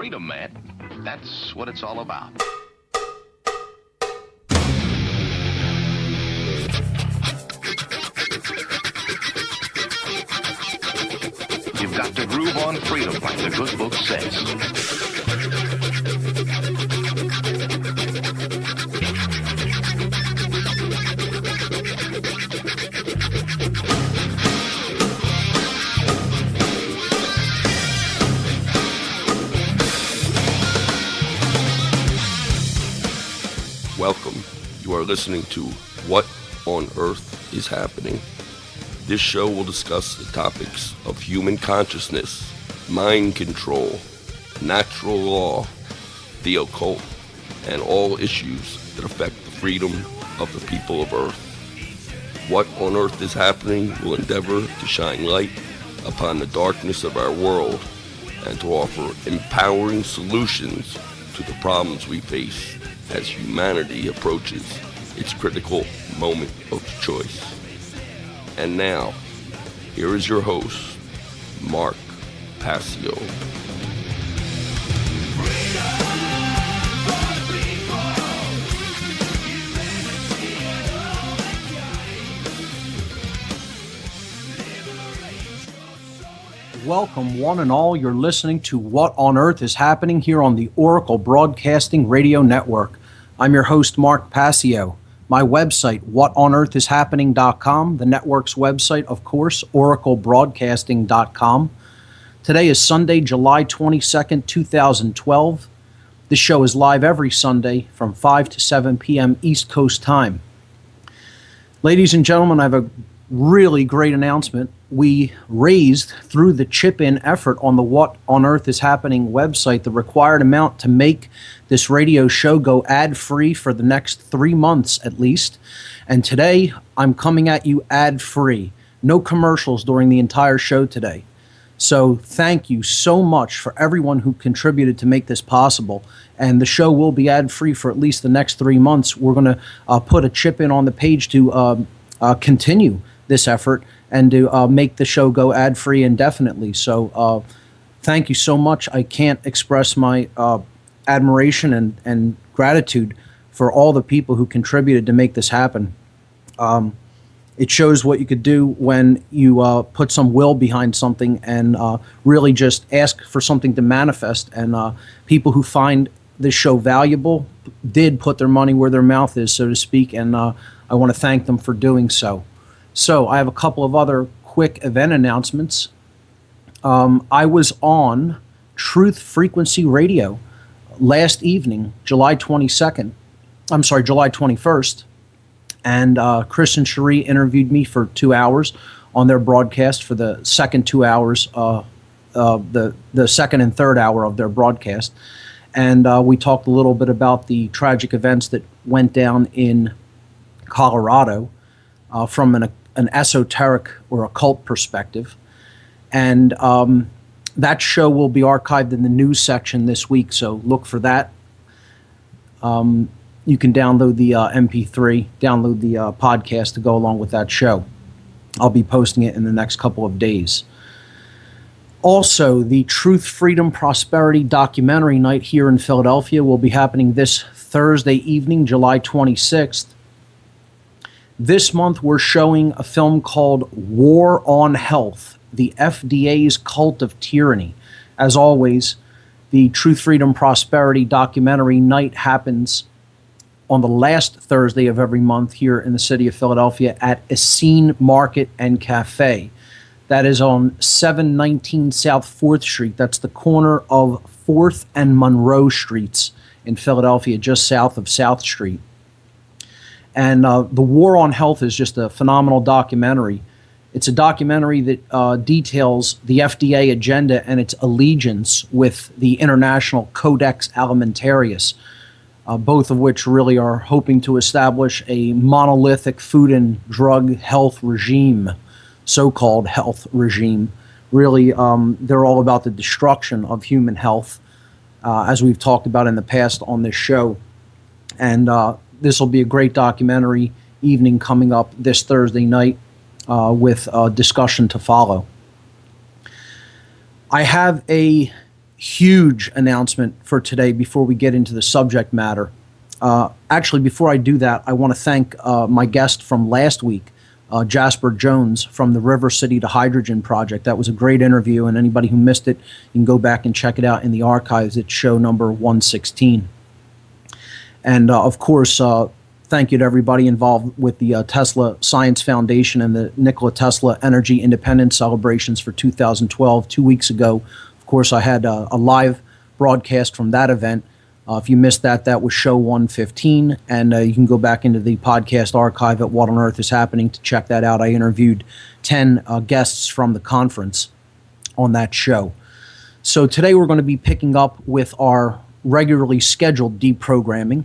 freedom, man. That's what it's all about. You've got to groove on freedom, like the good book says. Welcome. You are listening to What on Earth is Happening. This show will discuss the topics of human consciousness, mind control, natural law, the occult, and all issues that affect the freedom of the people of Earth. What on Earth is Happening will endeavor to shine light upon the darkness of our world and to offer empowering solutions to the problems we face as humanity approaches its critical moment of choice. And now, here is your host, Mark Passio. Welcome, one and all. You're listening to What on Earth is Happening here on the Oracle Broadcasting Radio Network. I'm your host, Mark Passio. My website, whatonearthishappening.com. The network's website, of course, oraclebroadcasting.com. Today is Sunday, July 22nd, 2012. This show is live every Sunday from 5 to 7 p.m. East Coast time. Ladies and gentlemen, I have a really great announcement. We raised, through the chip-in effort on the What on Earth is Happening website, the required amount to make this radio show go ad-free for the next 3 months at least. And today, I'm coming at you ad-free. No commercials during the entire show today. So thank you so much for everyone who contributed to make this possible. And the show will be ad-free for at least the next 3 months. We're going to put a chip in on the page to continue this effort and to make the show go ad-free indefinitely. So thank you so much. I can't express my admiration and gratitude for all the people who contributed to make this happen. It shows what you could do when you put some will behind something and really just ask for something to manifest. And people who find this show valuable did put their money where their mouth is, so to speak, and I want to thank them for doing so. So I have a couple of other quick event announcements. I was on Truth Frequency Radio last evening, July 21st, and Chris and Cherie interviewed me for 2 hours on their broadcast for the second 2 hours, the second and third hour of their broadcast. And we talked a little bit about the tragic events that went down in Colorado from an esoteric or occult perspective. And that show will be archived in the news section this week, so look for that. You can download the MP3, download the podcast to go along with that show. I'll be posting it in the next couple of days. Also, the Truth, Freedom, Prosperity documentary night here in Philadelphia will be happening this Thursday evening, July 26th. This month, we're showing a film called War on Health, the FDA's Cult of Tyranny. As always, the Truth, Freedom, Prosperity documentary night happens on the last Thursday of every month here in the city of Philadelphia at Essene Market and Cafe. That is on 719 South 4th Street. That's the corner of 4th and Monroe Streets in Philadelphia, just south of South Street. And The War on Health is just a phenomenal documentary. It's a documentary that details the FDA agenda and its allegiance with the International Codex Alimentarius, both of which really are hoping to establish a monolithic food and drug health regime, so-called health regime. Really, they're all about the destruction of human health, as we've talked about in the past on this show. And this will be a great documentary evening coming up this Thursday night with a discussion to follow. I have a huge announcement for today before we get into the subject matter. Actually, before I do that, I want to thank my guest from last week, Jasper Jones from the River City to Hydrogen Project. That was a great interview, and anybody who missed it, you can go back and check it out in the archives. It's show number 116. And of course, thank you to everybody involved with the Tesla Science Foundation and the Nikola Tesla Energy Independence celebrations for 2012. 2 weeks ago, of course, I had a live broadcast from that event. If you missed that, that was show 115, and you can go back into the podcast archive at What on Earth is Happening to check that out. I interviewed 10 guests from the conference on that show. So today we're going to be picking up with our regularly scheduled deprogramming.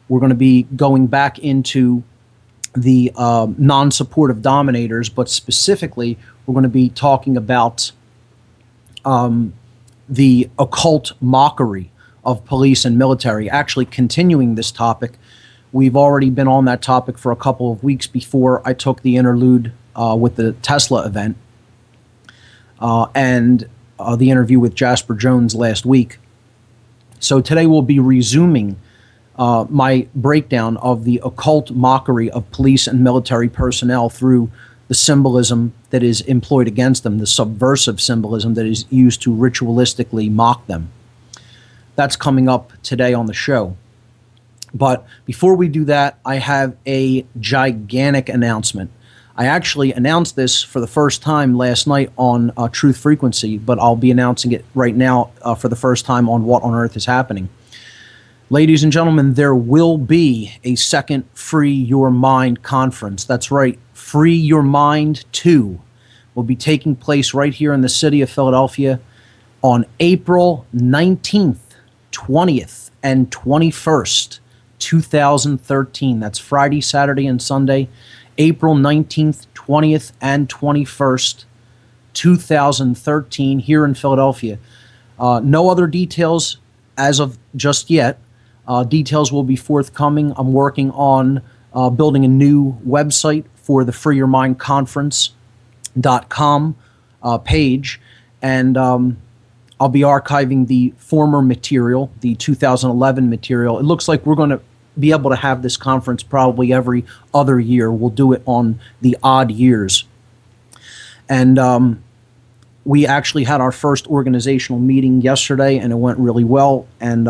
We're going to be going back into the non-supportive dominators, but specifically we're going to be talking about the occult mockery of police and military. Actually, continuing this topic, we've already been on that topic for a couple of weeks before I took the interlude with the Tesla event and the interview with Jasper Jones last week. So today we'll be resuming my breakdown of the occult mockery of police and military personnel through the symbolism that is employed against them, the subversive symbolism that is used to ritualistically mock them. That's coming up today on the show. But before we do that, I have a gigantic announcement. I actually announced this for the first time last night on Truth Frequency, but I'll be announcing it right now for the first time on What on Earth is Happening. Ladies and gentlemen, there will be a second Free Your Mind conference. That's right, Free Your Mind 2 will be taking place right here in the city of Philadelphia on April 19th. 20th and 21st, 2013. That's Friday, Saturday, and Sunday, April 19th, 20th, and 21st, 2013, here in Philadelphia. No other details as of just yet. Details will be forthcoming. I'm working on building a new website for the freeyourmindconference.com page, and I'll be archiving the former material, the 2011 material. It looks like we're going to be able to have this conference probably every other year. We'll do it on the odd years. And we actually had our first organizational meeting yesterday, and it went really well. And,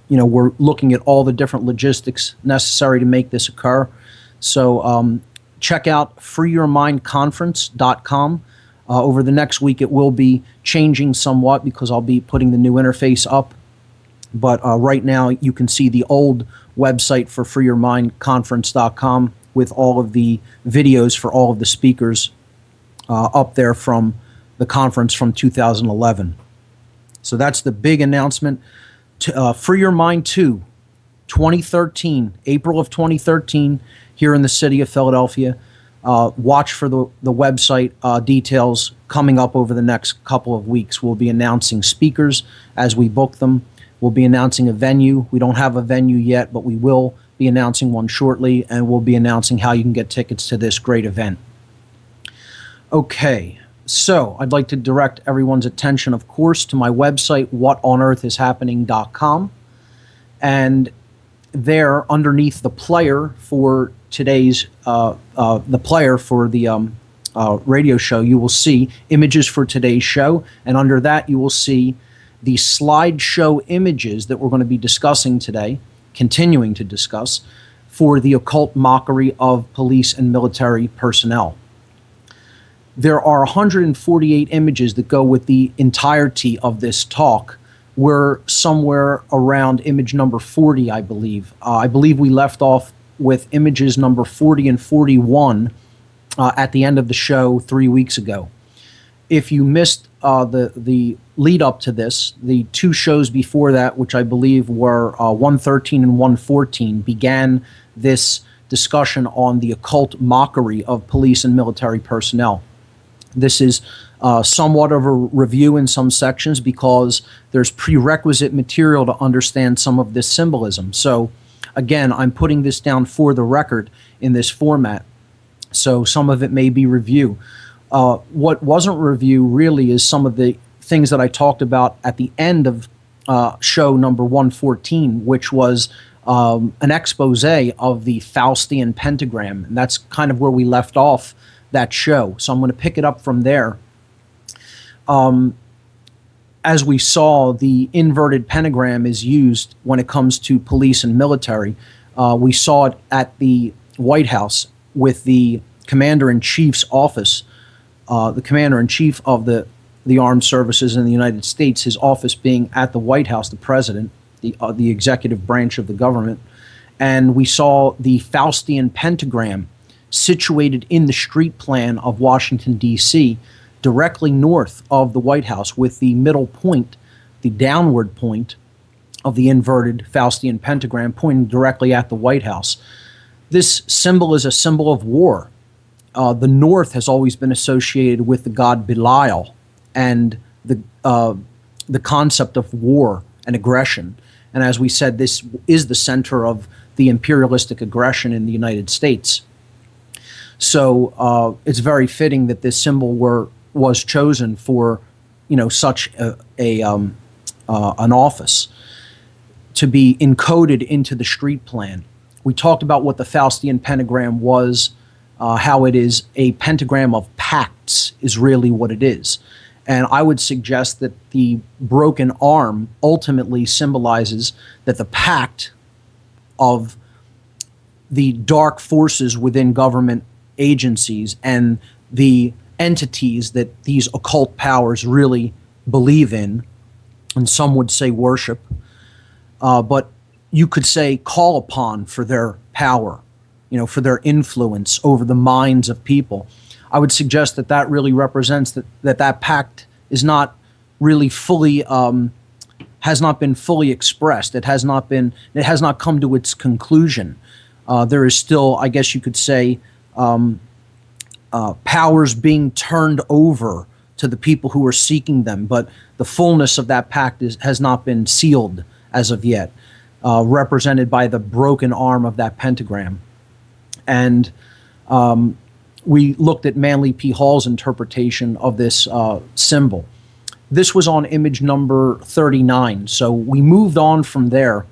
we're looking at all the different logistics necessary to make this occur. So check out freeyourmindconference.com. Over the next week, it will be changing somewhat because I'll be putting the new interface up. But right now, you can see the old website for freeyourmindconference.com with all of the videos for all of the speakers up there from the conference from 2011. So that's the big announcement. Free Your Mind 2, 2013, April of 2013, here in the city of Philadelphia. Watch for the website details coming up over the next couple of weeks. We'll be announcing speakers as we book them. We'll be announcing a venue. We don't have a venue yet, but we will be announcing one shortly, and we'll be announcing how you can get tickets to this great event. Okay, so I'd like to direct everyone's attention, of course, to my website, whatonearthishappening.com. And there, underneath the player for today's radio show, you will see images for today's show, and under that you will see the slideshow images that we're going to be discussing today, continuing to discuss, for the occult mockery of police and military personnel. There are 148 images that go with the entirety of this talk. We're somewhere around image number 40, I believe. I believe we left off with images number 40 and 41 at the end of the show 3 weeks ago. If you missed the lead up to this, the two shows before that, which I believe were 113 and 114, began this discussion on the occult mockery of police and military personnel. This is somewhat of a review in some sections because there's prerequisite material to understand some of this symbolism. So again, I'm putting this down for the record in this format, so some of it may be review. What wasn't review really is some of the things that I talked about at the end of show number 114, which was an expose of the Faustian pentagram. And that's kind of where we left off that show. So I'm going to pick it up from there. As we saw, the inverted pentagram is used when it comes to police and military. We saw it at the White House with the Commander-in-Chief's office, the Commander-in-Chief of the Armed Services in the United States, his office being at the White House, the President, the executive branch of the government. And we saw the Faustian pentagram situated in the street plan of Washington, D.C., directly north of the White House, with the middle point, the downward point of the inverted Faustian pentagram pointing directly at the White House. This symbol is a symbol of war. The North has always been associated with the god Belial and the concept of war and aggression. And as we said, this is the center of the imperialistic aggression in the United States. So it's very fitting that this symbol was chosen for, such an office to be encoded into the street plan. We talked about what the Faustian pentagram was, how it is a pentagram of pacts is really what it is. And I would suggest that the broken arm ultimately symbolizes that the pact of the dark forces within government agencies and the entities that these occult powers really believe in, and some would say worship, but you could say call upon for their power, for their influence over the minds of people. I would suggest that that really represents that pact is not really fully, has not been fully expressed. It has not come to its conclusion. There is still, I guess you could say, powers being turned over to the people who are seeking them, but the fullness of that pact has not been sealed as of yet, represented by the broken arm of that pentagram. And we looked at Manly P. Hall's interpretation of this symbol. This was on image number 39, so we moved on from there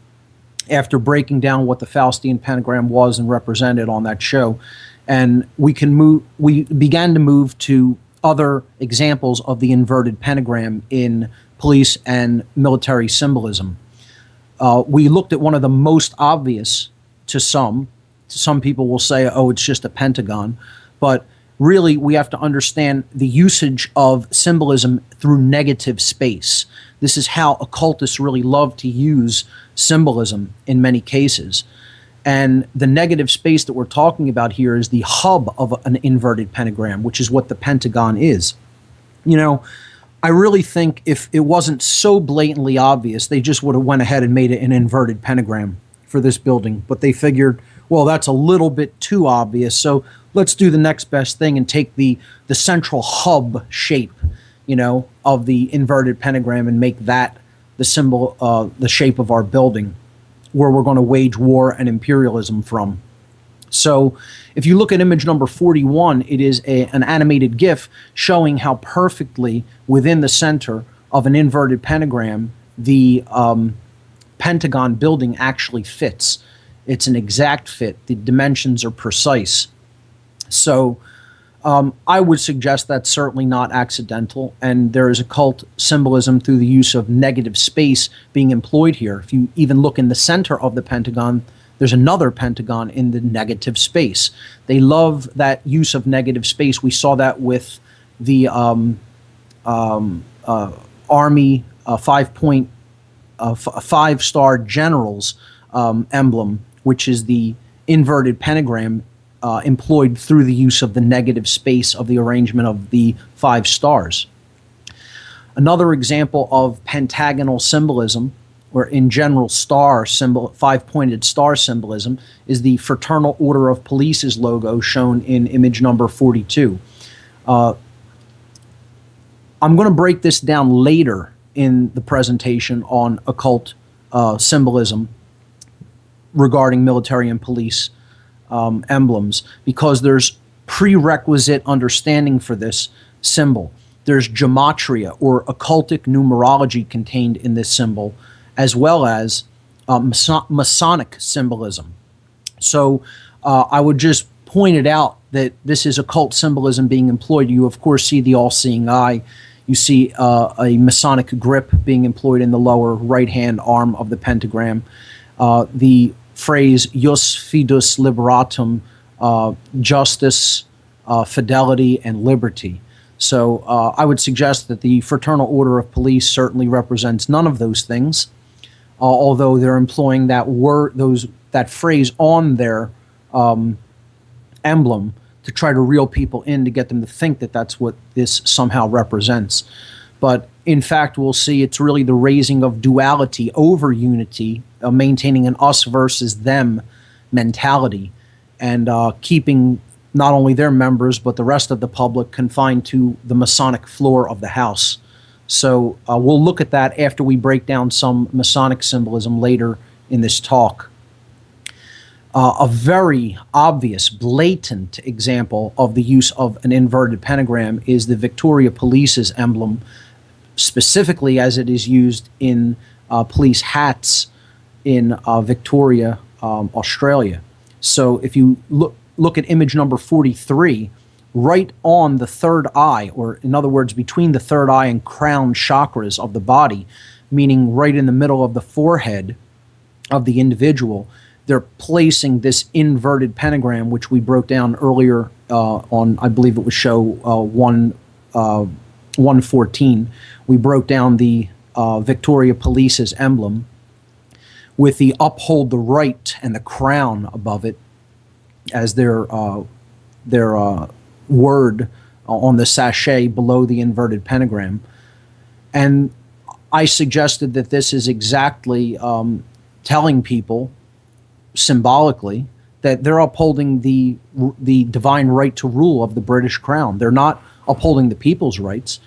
after breaking down what the Faustian pentagram was and represented on that show. And we began to move to other examples of the inverted pentagram in police and military symbolism. We looked at one of the most obvious to some. Some people will say, oh, it's just a pentagon. But really, we have to understand the usage of symbolism through negative space. This is how occultists really love to use symbolism in many cases. And the negative space that we're talking about here is the hub of an inverted pentagram, which is what the Pentagon is. I really think if it wasn't so blatantly obvious, they just would have went ahead and made it an inverted pentagram for this building. But they figured, well, that's a little bit too obvious, so let's do the next best thing and take the central hub shape, of the inverted pentagram and make that the symbol, the shape of our building, where we're going to wage war and imperialism from. So if you look at image number 41, it is an animated GIF showing how perfectly within the center of an inverted pentagram the Pentagon building actually fits. It's an exact fit. The dimensions are precise. So I would suggest that's certainly not accidental, and there is occult symbolism through the use of negative space being employed here. If you even look in the center of the Pentagon, there's another Pentagon in the negative space. They love that use of negative space. We saw that with the Army five-star generals emblem, which is the inverted pentagram employed through the use of the negative space of the arrangement of the 5 stars. Another example of pentagonal symbolism, or in general star symbol, 5-pointed star symbolism, is the Fraternal Order of Police's logo shown in image number 42. I'm going to break this down later in the presentation on occult symbolism regarding military and police emblems, because there's prerequisite understanding for this symbol. There's gematria or occultic numerology contained in this symbol, as well as Masonic symbolism. So I would just point it out that this is occult symbolism being employed. You, of course, see the all-seeing eye. You see a Masonic grip being employed in the lower right-hand arm of the pentagram. The phrase Jus Fidus Liberatum, justice, fidelity, and liberty. So I would suggest that the Fraternal Order of Police certainly represents none of those things, although they're employing that that phrase on their emblem to try to reel people in to get them to think that that's what this somehow represents. But in fact, we'll see it's really the raising of duality over unity, maintaining an us versus them mentality, and keeping not only their members but the rest of the public confined to the Masonic floor of the house. So we'll look at that after we break down some Masonic symbolism later in this talk. A very obvious, blatant example of the use of an inverted pentagram is the Victoria Police's emblem, specifically as it is used in police hats in Victoria, Australia. So if you look at image number 43, right on the third eye, or in other words, between the third eye and crown chakras of the body, meaning right in the middle of the forehead of the individual, they're placing this inverted pentagram, which we broke down earlier on, I believe it was show 114. We broke down the Victoria Police's emblem with the uphold the right and the crown above it as their word on the sachet below the inverted pentagram. And I suggested that this is exactly telling people symbolically that they're upholding the divine right to rule of the British Crown. They're not upholding the people's rights.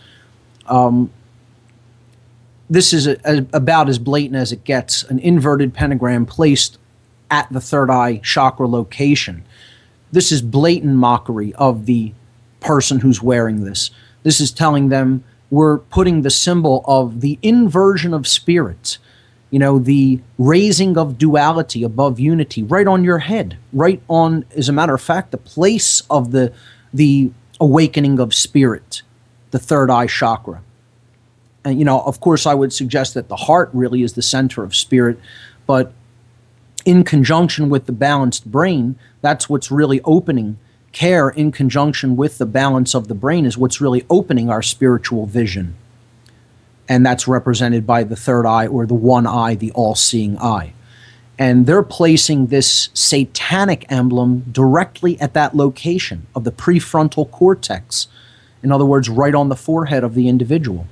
This is about as blatant as it gets, an inverted pentagram placed at the third eye chakra location. This is blatant mockery of the person who's wearing this. This is telling them we're putting the symbol of the inversion of spirit, the raising of duality above unity right on your head, right on, as a matter of fact, the place of the awakening of spirit, the third eye chakra. And, of course, I would suggest that the heart really is the center of spirit, but in conjunction with the balanced brain, that's what's really opening. Care in conjunction with the balance of the brain is what's really opening our spiritual vision. And that's represented by the third eye, or the one eye, the all-seeing eye. And they're placing this satanic emblem directly at that location of the prefrontal cortex. In other words, right on the forehead of the individual.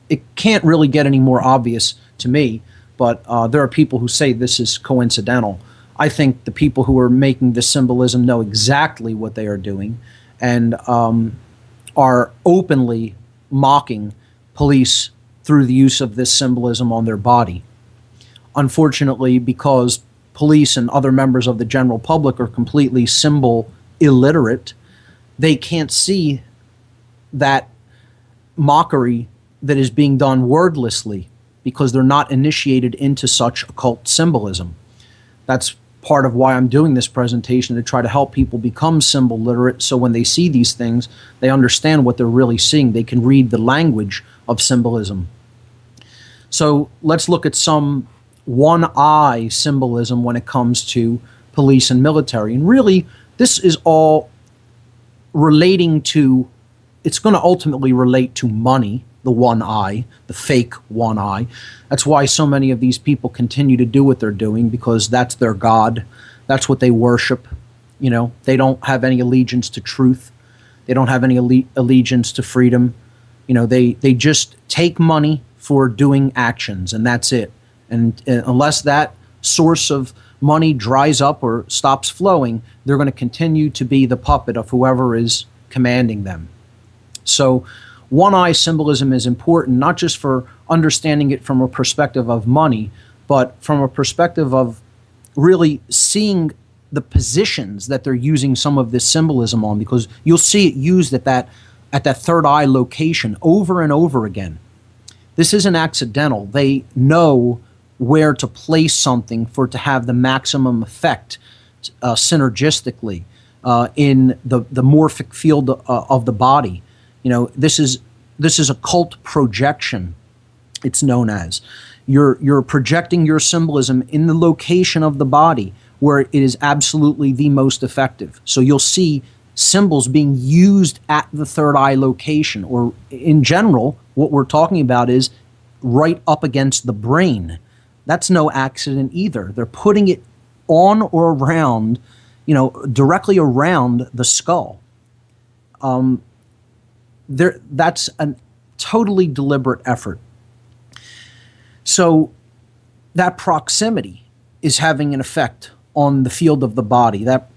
It can't really get any more obvious to me, but there are people who say this is coincidental. I think the people who are making this symbolism know exactly what they are doing and are openly mocking police through the use of this symbolism on their body. Unfortunately, because police and other members of the general public are completely symbol illiterate, they can't see that mockery that is being done wordlessly because they're not initiated into such occult symbolism. That's part of why I'm doing this presentation, to try to help people become symbol literate, so when they see these things, they understand what they're really seeing. They can read the language of symbolism. So let's look at some one-eye symbolism when it comes to police and military. And really, this is all relating to, it's going to ultimately relate to money, the one eye, the fake one eye. That's why so many of these people continue to do what they're doing, because that's their God. That's what they worship. They don't have any allegiance to truth. They don't have any allegiance to freedom. They just take money for doing actions, and that's it. And unless that source of money dries up or stops flowing, they're going to continue to be the puppet of whoever is commanding them. So one-eye symbolism is important, not just for understanding it from a perspective of money, but from a perspective of really seeing the positions that they're using some of this symbolism on, because you'll see it used at that at that third eye location over and over again. This isn't accidental. They know where to place something for it to have the maximum effect synergistically in the morphic field of the body. This is occult projection, it's known as. You're projecting your symbolism in the location of the body where it is absolutely the most effective. So you'll see symbols being used at the third eye location, or in general, what we're talking about is right up against the brain. That's no accident either. They're putting it on or around, directly around the skull. That's a totally deliberate effort. So that proximity is having an effect on the field of the body. That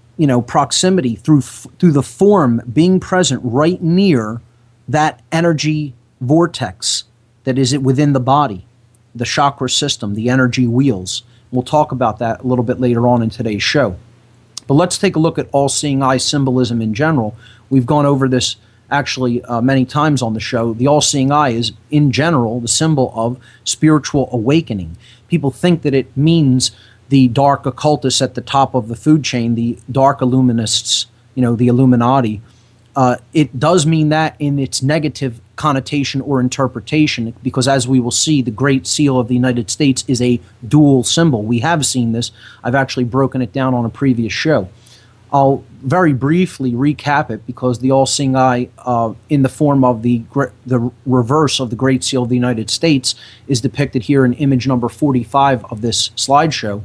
proximity through the form being present right near that energy vortex that is within the body, the chakra system, the energy wheels. We'll talk about that a little bit later on in today's show. But let's take a look at all-seeing eye symbolism in general. We've gone over this actually many times on the show. The all-seeing eye is, in general, the symbol of spiritual awakening. People think that it means the dark occultists at the top of the food chain, the dark illuminists, the Illuminati. It does mean that in its negative connotation or interpretation, because as we will see, the Great Seal of the United States is a dual symbol. We have seen this. I've actually broken it down on a previous show. I'll very briefly recap it, because the all-seeing eye, in the form of the reverse of the Great Seal of the United States, is depicted here in image number 45 of this slideshow.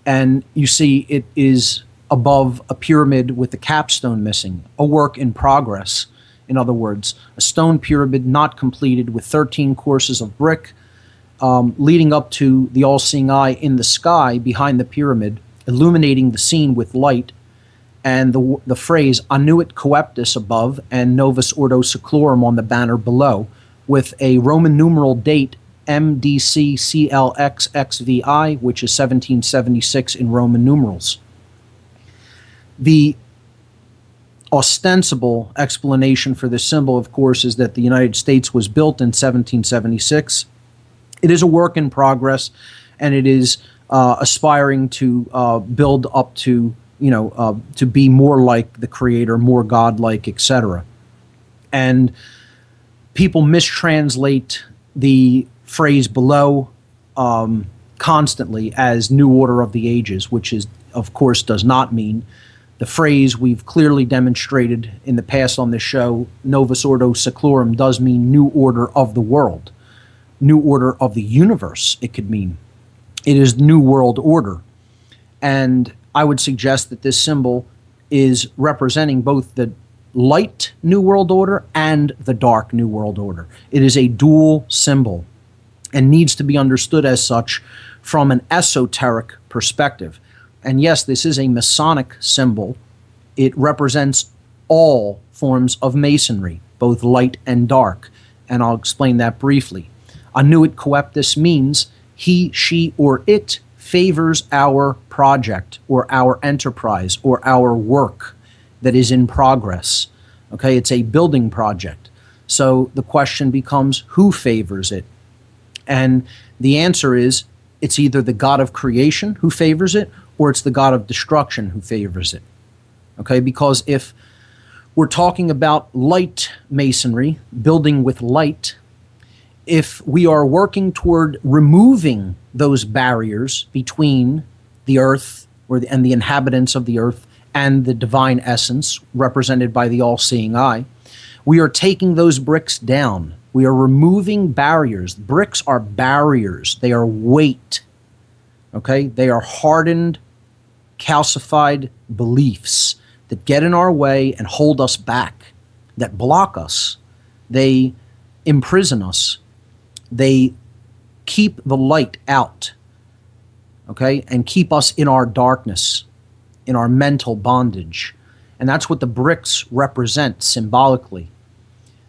And you see it is above a pyramid with the capstone missing, a work in progress. In other words, a stone pyramid not completed with 13 courses of brick, leading up to the all-seeing eye in the sky behind the pyramid, illuminating the scene with light, and the phrase Annuit Coeptus above and Novus Ordo Seclorum on the banner below, with a Roman numeral date MDCCLXXVI, which is 1776 in Roman numerals. The ostensible explanation for this symbol, of course, is that the United States was built in 1776. It is a work in progress, and it is aspiring to build up to, to be more like the Creator, more godlike, etc. And people mistranslate the phrase below constantly as New Order of the Ages, which is, of course, does not mean. The phrase we've clearly demonstrated in the past on this show, Novus Ordo Seclorum, does mean New Order of the world, New Order of the universe, it could mean. It is New World Order. And I would suggest that this symbol is representing both the light New World Order and the dark New World Order. It is a dual symbol and needs to be understood as such from an esoteric perspective. And yes, this is a Masonic symbol. It represents all forms of Masonry, both light and dark, and I'll explain that briefly. Annuit Coeptus means he, she, or it favors our project or our enterprise or our work that is in progress. Okay, it's a building project. So the question becomes, who favors it? And the answer is, it's either the God of creation who favors it, or it's the God of destruction who favors it. Okay, because if we're talking about light masonry, building with light, if we are working toward removing those barriers between the earth and the inhabitants of the earth and the divine essence represented by the all-seeing eye, we are taking those bricks down. We are removing barriers. Bricks are barriers. They are weight. Okay? They are hardened, calcified beliefs that get in our way and hold us back, that block us. They imprison us. They keep the light out, okay, and keep us in our darkness, in our mental bondage. And that's what the bricks represent symbolically.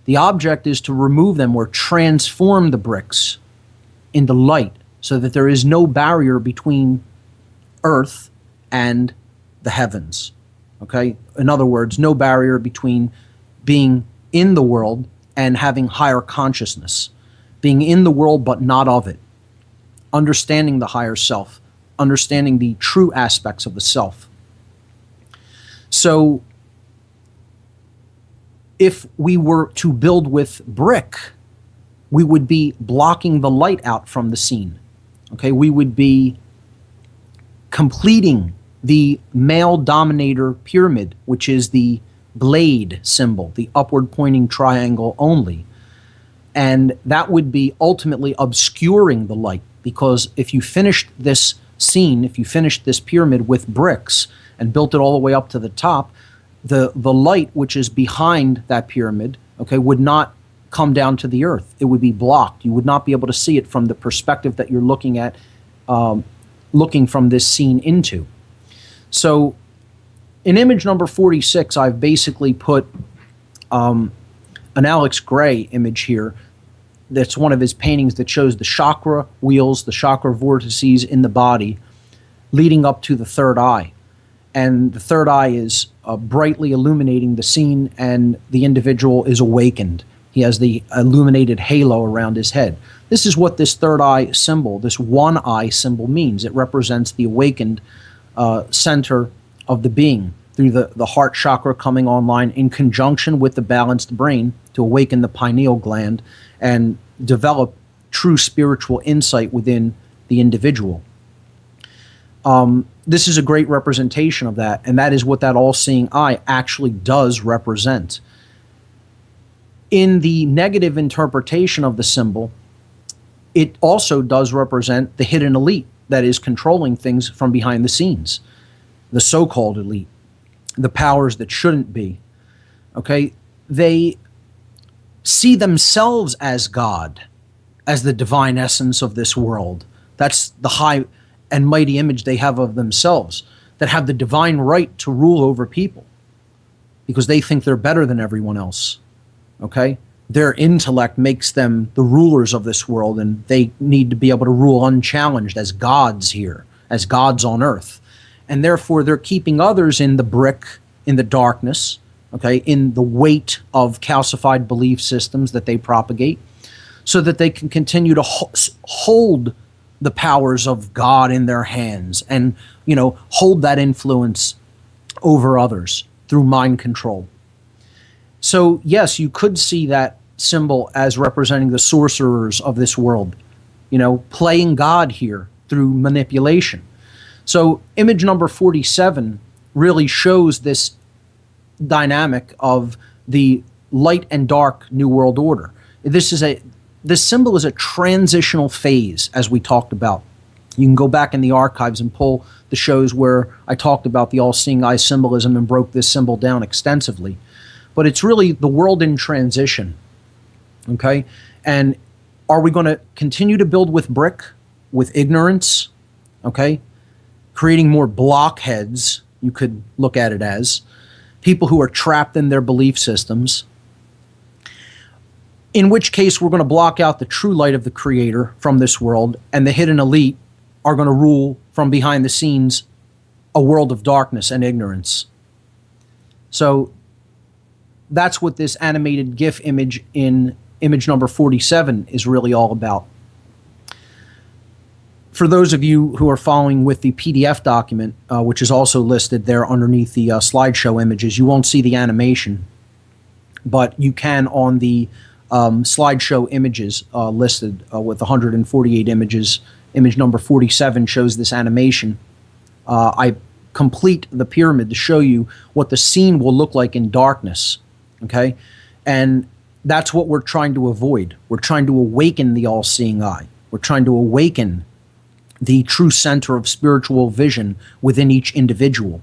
The object is to remove them or transform the bricks into light so that there is no barrier between earth and the heavens. Okay? In other words, no barrier between being in the world and having higher consciousness, being in the world but not of it, understanding the higher self, understanding the true aspects of the self. So if we were to build with brick, we would be blocking the light out from the scene. Okay, we would be completing the male dominator pyramid, which is the blade symbol, the upward pointing triangle only. And that would be ultimately obscuring the light, because if you finished this scene, if you finished this pyramid with bricks and built it all the way up to the top, the light which is behind that pyramid, okay, would not come down to the earth. It would be blocked. You would not be able to see it from the perspective that you're looking at, looking from this scene into. So in image number 46, I've basically put an Alex Gray image here. That's one of his paintings that shows the chakra wheels, the chakra vortices in the body leading up to the third eye. And the third eye is brightly illuminating the scene, and the individual is awakened. He has the illuminated halo around his head. This is what this third eye symbol, this one eye symbol means. It represents the awakened center of the being through the heart chakra coming online in conjunction with the balanced brain to awaken the pineal gland and develop true spiritual insight within the individual. This is a great representation of that, and that is what that all-seeing eye actually does represent. In the negative interpretation of the symbol, it also does represent the hidden elite that is controlling things from behind the scenes, the so-called elite, the powers that shouldn't be. Okay, they see themselves as God, as the divine essence of this world. That's the high and mighty image they have of themselves, that have the divine right to rule over people because they think they're better than everyone else. Okay? Their intellect makes them the rulers of this world, and they need to be able to rule unchallenged as gods here, as gods on earth. And therefore, they're keeping others in the brick, in the darkness, okay, in the weight of calcified belief systems that they propagate, so that they can continue to hold the powers of God in their hands and, hold that influence over others through mind control. So yes, you could see that symbol as representing the sorcerers of this world, playing God here through manipulation. So image number 47 really shows this dynamic of the light and dark New World Order. This symbol is a transitional phase, as we talked about. You can go back in the archives and pull the shows where I talked about the all-seeing eye symbolism and broke this symbol down extensively. But it's really the world in transition, okay? And are we going to continue to build with brick, with ignorance, okay? Creating more blockheads, you could look at it as, people who are trapped in their belief systems, in which case we're going to block out the true light of the Creator from this world, and the hidden elite are going to rule from behind the scenes a world of darkness and ignorance. So that's what this animated GIF image in image number 47 is really all about. For those of you who are following with the PDF document, which is also listed there underneath the slideshow images, you won't see the animation, but you can on the slideshow images listed with 148 images. Image number 47 shows this animation. I complete the pyramid to show you what the scene will look like in darkness. Okay? And that's what we're trying to avoid. We're trying to awaken the all-seeing eye. We're trying to awaken the true center of spiritual vision within each individual,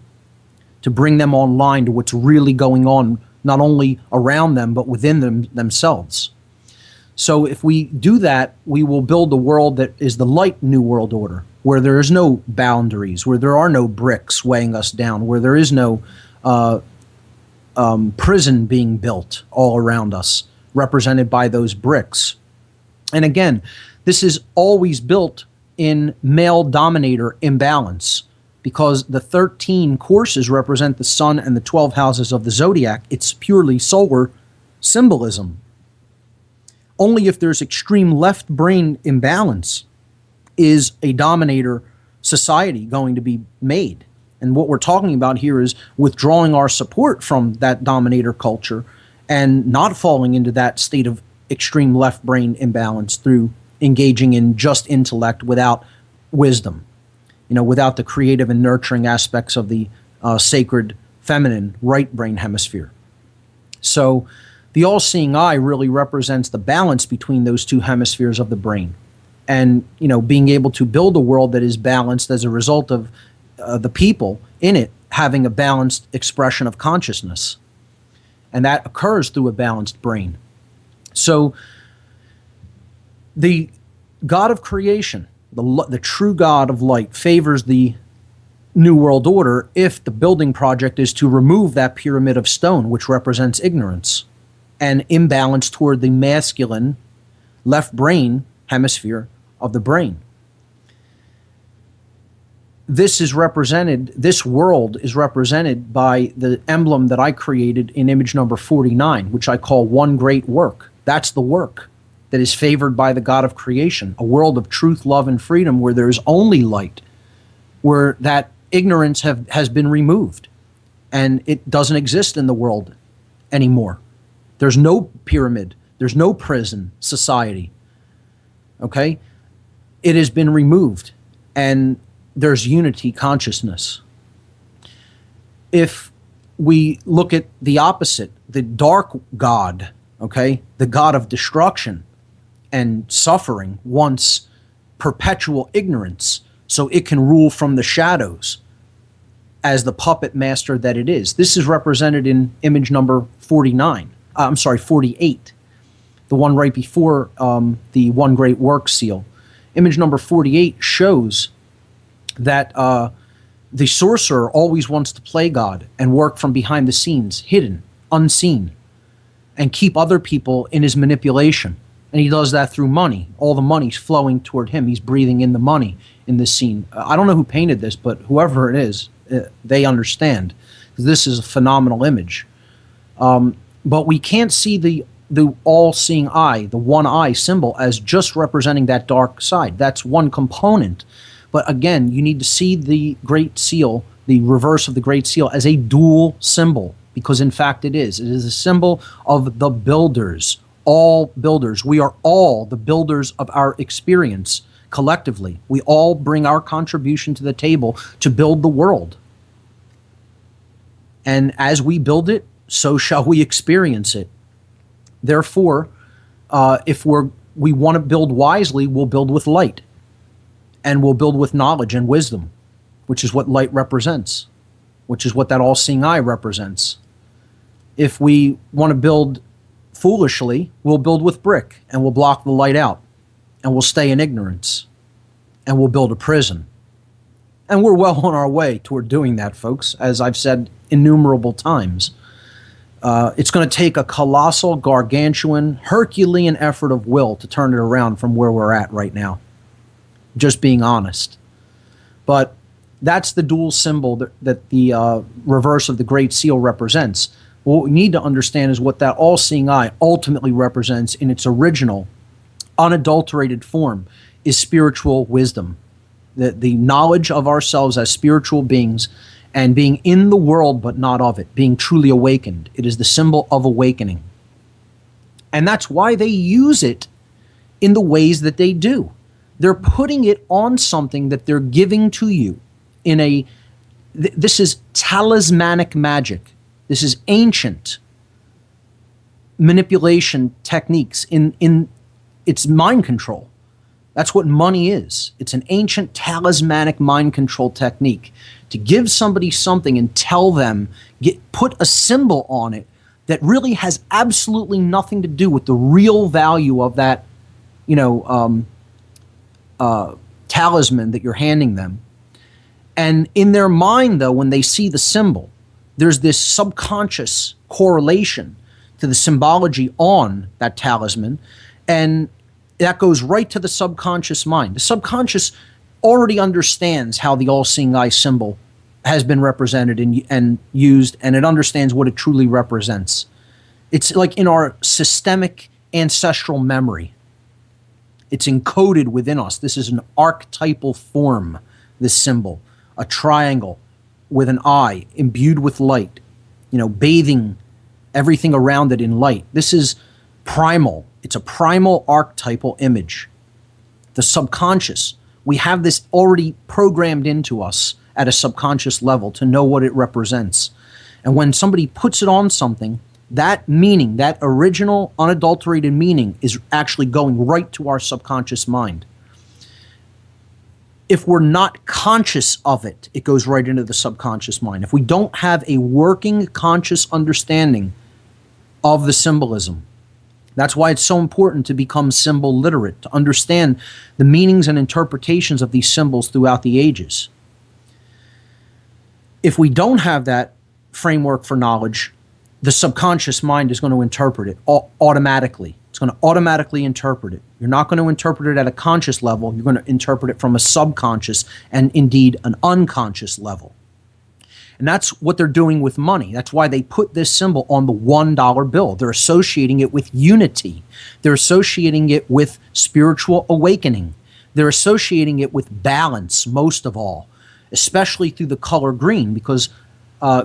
to bring them online to what's really going on, not only around them, but within themselves. So if we do that, we will build a world that is the light New World Order, where there is no boundaries, where there are no bricks weighing us down, where there is no prison being built all around us, represented by those bricks. And again, this is always built in male dominator imbalance, because the 13 courses represent the sun and the 12 houses of the zodiac. It's purely solar symbolism. Only if there's extreme left brain imbalance is a dominator society going to be made. And what we're talking about here is withdrawing our support from that dominator culture and not falling into that state of extreme left brain imbalance through engaging in just intellect without wisdom, without the creative and nurturing aspects of the sacred feminine right brain hemisphere. So the all-seeing eye really represents the balance between those two hemispheres of the brain. And, being able to build a world that is balanced as a result of the people in it having a balanced expression of consciousness. And that occurs through a balanced brain. So the God of creation, the true God of light, favors the New World Order if the building project is to remove that pyramid of stone, which represents ignorance, and imbalance toward the masculine left brain hemisphere of the brain. This world is represented by the emblem that I created in image number 49, which I call one great work. That's the work that is favored by the God of creation, a world of truth, love, and freedom where there is only light, where that ignorance has been removed, and it doesn't exist in the world anymore. There's no pyramid. There's no prison society. Okay? It has been removed, and there's unity consciousness. If we look at the opposite, the dark God, okay, the God of destruction and suffering, wants perpetual ignorance so it can rule from the shadows as the puppet master that it is. This is represented in image number 48, the one right before the One Great Work seal. Image number 48 shows that the sorcerer always wants to play God and work from behind the scenes, hidden, unseen, and keep other people in his manipulation. And he does that through money. All the money's flowing toward him. He's breathing in the money in this scene. I don't know who painted this, but whoever it is, they understand. This is a phenomenal image. But we can't see the all-seeing eye, the one eye symbol, as just representing that dark side. That's one component. But again, you need to see the Great Seal, the reverse of the Great Seal, as a dual symbol, because in fact it is. It is a symbol of the builders, all builders. We are all the builders of our experience collectively. We all bring our contribution to the table to build the world. And as we build it, so shall we experience it. Therefore, if we want to build wisely, we'll build with light. And we'll build with knowledge and wisdom, which is what light represents, which is what that all-seeing eye represents. If we want to build foolishly, we'll build with brick, and we'll block the light out, and we'll stay in ignorance, and we'll build a prison. And we're well on our way toward doing that, folks, as I've said innumerable times. It's going to take a colossal, gargantuan, Herculean effort of will to turn it around from where we're at right now. Just being honest. But that's the dual symbol that the reverse of the Great Seal represents. What we need to understand is what that all-seeing eye ultimately represents in its original, unadulterated form is spiritual wisdom. The knowledge of ourselves as spiritual beings and being in the world but not of it, being truly awakened. It is the symbol of awakening. And that's why they use it in the ways that they do. They're putting it on something that they're giving to you in this is talismanic magic. This is ancient manipulation techniques in its mind control. That's what money is. It's an ancient talismanic mind control technique to give somebody something and tell them, put a symbol on it that really has absolutely nothing to do with the real value of that, talisman that you're handing them. And in their mind, though, when they see the symbol, there's this subconscious correlation to the symbology on that talisman, and that goes right to the subconscious mind. The subconscious already understands how the all-seeing eye symbol has been represented and used, and it understands what it truly represents. It's like in our systemic ancestral memory. It's encoded within us. This is an archetypal form, this symbol. A triangle with an eye imbued with light, bathing everything around it in light. This is primal. It's a primal archetypal image. The subconscious. We have this already programmed into us at a subconscious level to know what it represents. And when somebody puts it on something, that meaning, that original unadulterated meaning, is actually going right to our subconscious mind. If we're not conscious of it, it goes right into the subconscious mind. If we don't have a working conscious understanding of the symbolism, that's why it's so important to become symbol literate, to understand the meanings and interpretations of these symbols throughout the ages. If we don't have that framework for knowledge, the subconscious mind is going to interpret it automatically. It's going to automatically interpret it. You're not going to interpret it at a conscious level. You're going to interpret it from a subconscious and indeed an unconscious level. And that's what they're doing with money. That's why they put this symbol on the $1 bill. They're associating it with unity. They're associating it with spiritual awakening. They're associating it with balance, most of all, especially through the color green, because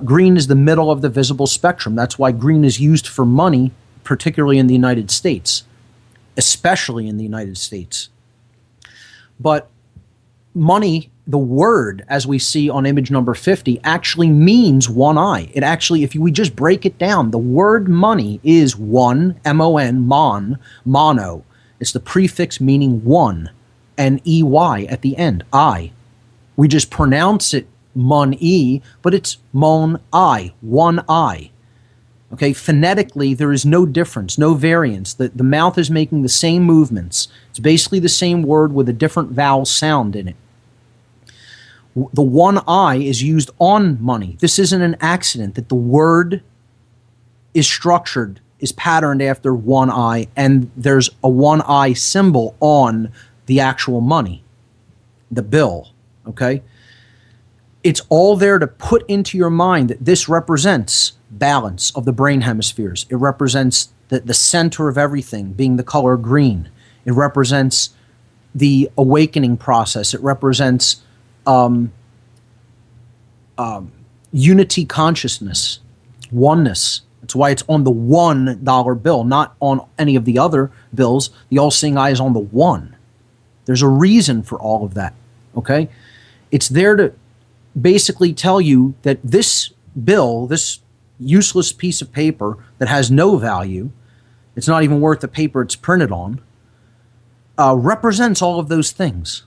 green is the middle of the visible spectrum. That's why green is used for money, particularly in the United States, especially in the United States. But money, the word, as we see on image number 50, actually means one eye. It actually, if we just break it down, the word money is one, M-O-N, mono. It's the prefix meaning one, and E-Y at the end, I. We just pronounce it mon-e, but it's mon-eye, one eye. Okay, phonetically, there is no difference, no variance. The mouth is making the same movements. It's basically the same word with a different vowel sound in it. The one eye is used on money. This isn't an accident that the word is structured, is patterned after one eye, and there's a one eye symbol on the actual money, the bill, okay? It's all there to put into your mind that this represents balance of the brain hemispheres. It represents the center of everything being the color green. It represents the awakening process. It represents unity consciousness, oneness. That's why it's on the $1 bill, not on any of the other bills. The all-seeing eye is on the one. There's a reason for all of that, okay? It's there to basically tell you that this bill, this useless piece of paper that has no value, it's not even worth the paper it's printed on, represents all of those things.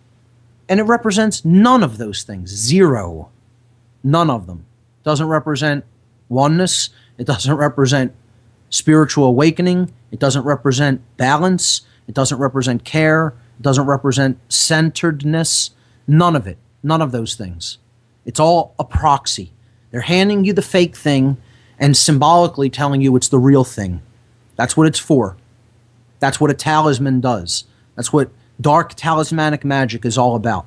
And it represents none of those things. Zero. None of them. It doesn't represent oneness. It doesn't represent spiritual awakening. It doesn't represent balance. It doesn't represent care. It doesn't represent centeredness. None of it. None of those things. It's all a proxy. They're handing you the fake thing and symbolically telling you it's the real thing. That's what it's for. That's what a talisman does. That's what dark talismanic magic is all about.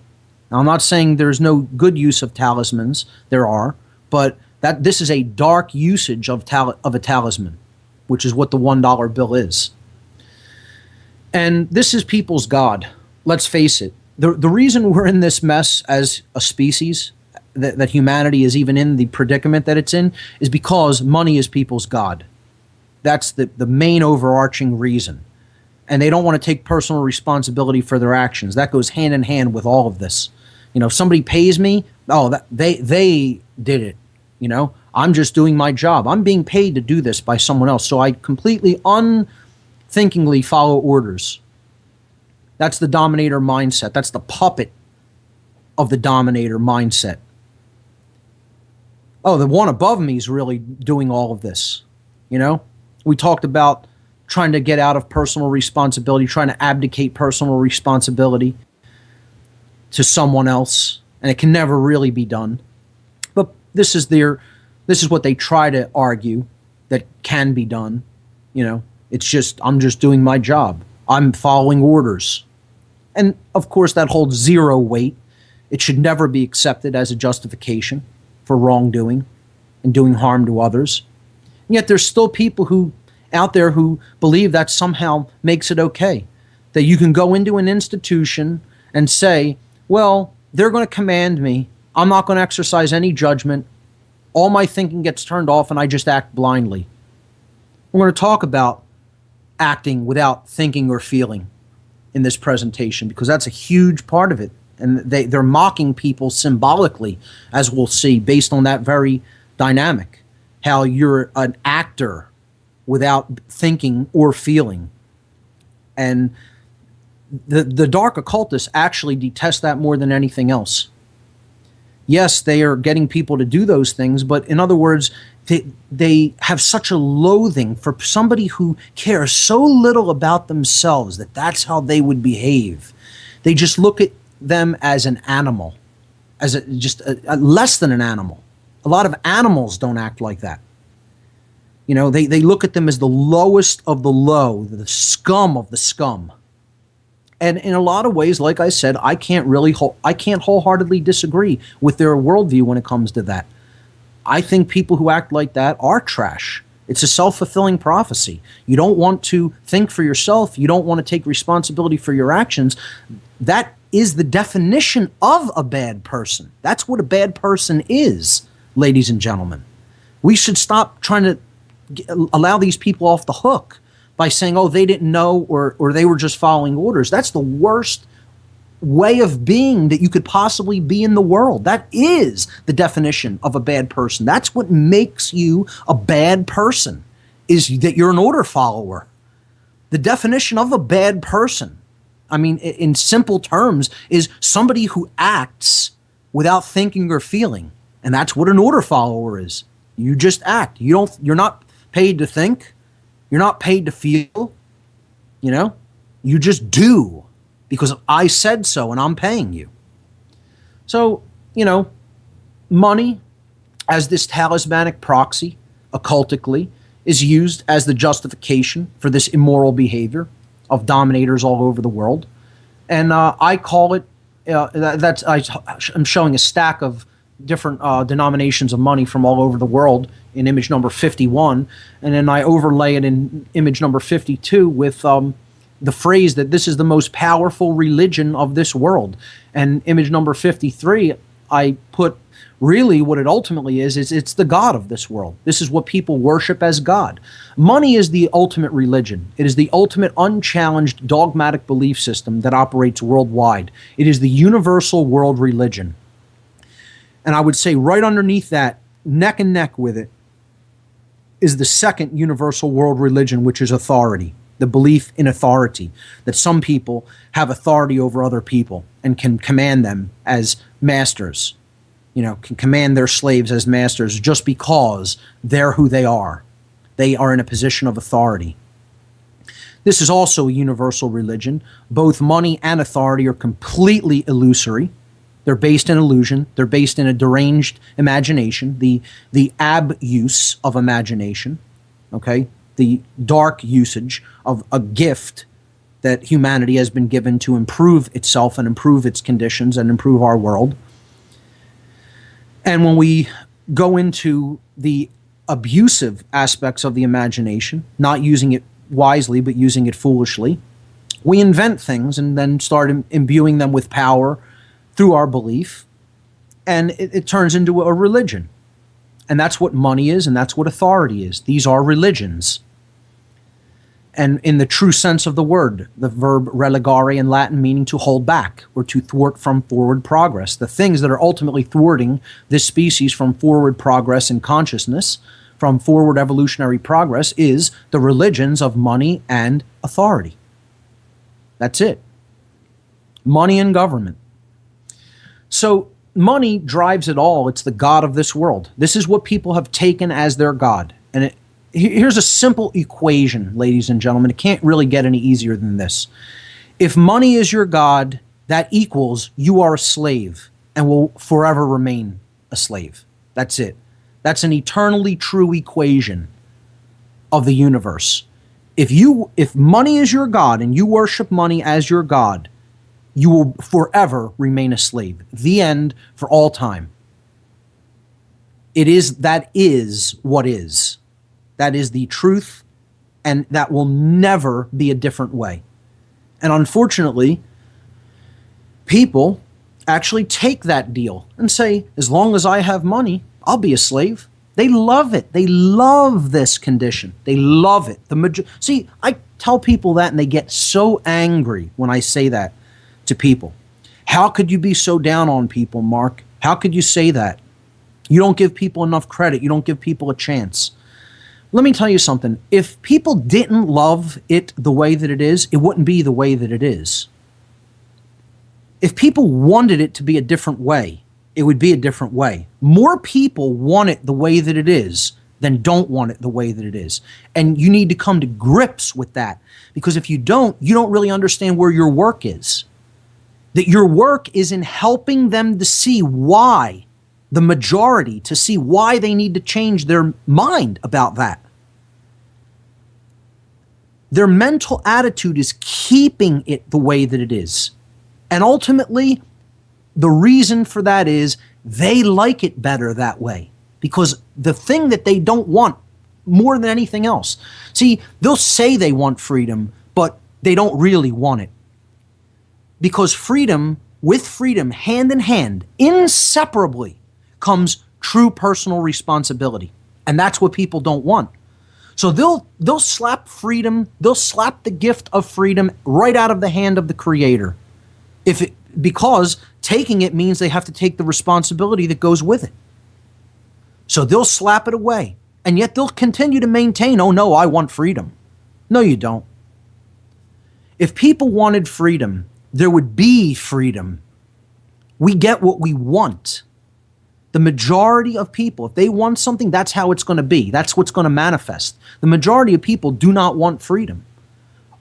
Now, I'm not saying there's no good use of talismans. There are. But this is a dark usage of a talisman, which is what the $1 bill is. And this is people's God. Let's face it. The reason we're in this mess as a species, that humanity is even in the predicament that it's in, is because money is people's God. That's the main overarching reason. And they don't want to take personal responsibility for their actions. That goes hand in hand with all of this. If somebody pays me, they did it. I'm just doing my job. I'm being paid to do this by someone else. So I completely unthinkingly follow orders. That's the dominator mindset. That's the puppet of the dominator mindset. Oh, the one above me is really doing all of this. We talked about trying to get out of personal responsibility, trying to abdicate personal responsibility to someone else, and it can never really be done. But this is what they try to argue that can be done. It's just, I'm just doing my job. I'm following orders. And of course that holds zero weight. It should never be accepted as a justification for wrongdoing and doing harm to others. And yet there's still people who out there who believe that somehow makes it okay. That you can go into an institution and say, well, they're going to command me. I'm not going to exercise any judgment. All my thinking gets turned off and I just act blindly. We're going to talk about acting without thinking or feeling in this presentation because that's a huge part of it. And they're mocking people symbolically, as we'll see, based on that very dynamic, how you're an actor without thinking or feeling. And the dark occultists actually detest that more than anything else. Yes, they are getting people to do those things, but in other words, they have such a loathing for somebody who cares so little about themselves that that's how they would behave. They just look at them as an animal, as just a less than an animal. A lot of animals don't act like that. You know, they look at them as the lowest of the low, the scum of the scum. And in a lot of ways, like I said, I can't wholeheartedly disagree with their worldview when it comes to that. I think people who act like that are trash. It's a self-fulfilling prophecy. You don't want to think for yourself. You don't want to take responsibility for your actions. That is the definition of a bad person. That's what a bad person is, ladies and gentlemen. We should stop trying to allow these people off the hook by saying, oh, they didn't know or they were just following orders. That's the worst way of being that you could possibly be in the world. That is the definition of a bad person. That's what makes you a bad person, is that you're an order follower. The definition of a bad person, I mean, in simple terms, is somebody who acts without thinking or feeling. And that's what an order follower is. You just act. You're not paid to think. You're not paid to feel. You know, you just do because I said so and I'm paying you. So, you know, money as this talismanic proxy, occultically, is used as the justification for this immoral behavior of dominators all over the world. And I call it, I'm showing a stack of different denominations of money from all over the world in image number 51, and then I overlay it in image number 52 with the phrase that this is the most powerful religion of this world. And image number 53, I put really what it ultimately is it's the God of this world. This is what people worship as God. Money is the ultimate religion. It is the ultimate unchallenged dogmatic belief system that operates worldwide. It is the universal world religion. And I would say right underneath that, neck and neck with it, is the second universal world religion, which is authority, the belief in authority, that some people have authority over other people and can command them as masters, you know, can command their slaves as masters just because they're who they are. They are in a position of authority. This is also a universal religion. Both money and authority are completely illusory. They're based in illusion. They're based in a deranged imagination, the abuse of imagination, okay? The dark usage of a gift that humanity has been given to improve itself and improve its conditions and improve our world. And when we go into the abusive aspects of the imagination, not using it wisely but using it foolishly, we invent things and then start imbuing them with power through our belief, and it turns into a religion. And that's what money is, and that's what authority is. These are religions. And in the true sense of the word, the verb relegare in Latin meaning to hold back or to thwart from forward progress. The things that are ultimately thwarting this species from forward progress in consciousness, from forward evolutionary progress, is the religions of money and authority. That's it. Money and government. So money drives it all. It's the God of this world. This is what people have taken as their God. And here's a simple equation, ladies and gentlemen. It can't really get any easier than this. If money is your God, that equals you are a slave and will forever remain a slave. That's it. That's an eternally true equation of the universe. If money is your God and you worship money as your God, you will forever remain a slave. The end for all time. That is what is. That is the truth And that will never be a different way. And unfortunately, people actually take that deal and say, as long as I have money, I'll be a slave. They love it. They love this condition. They love it. See, I tell people that and they get so angry when I say that to people. How could you be so down on people, Mark? How could you say that? You don't give people enough credit. You don't give people a chance. Let me tell you something. If people didn't love it the way that it is, it wouldn't be the way that it is. If people wanted it to be a different way, it would be a different way. More people want it the way that it is than don't want it the way that it is. And you need to come to grips with that. Because if you don't really understand where your work is. That your work is in helping them to see why, the majority, to see why they need to change their mind about that. Their mental attitude is keeping it the way that it is. And ultimately, the reason for that is they like it better that way. Because the thing that they don't want more than anything else. See, they'll say they want freedom, but they don't really want it. Because freedom, with freedom, hand in hand, inseparably, comes true personal responsibility. And that's what people don't want. So they'll slap freedom, they'll slap the gift of freedom right out of the hand of the Creator. Because taking it means they have to take the responsibility that goes with it. So they'll slap it away. And yet they'll continue to maintain, oh no, I want freedom. No, you don't. If people wanted freedom, there would be freedom. We get what we want. The majority of people, if they want something, that's how it's going to be. That's what's going to manifest. The majority of people do not want freedom.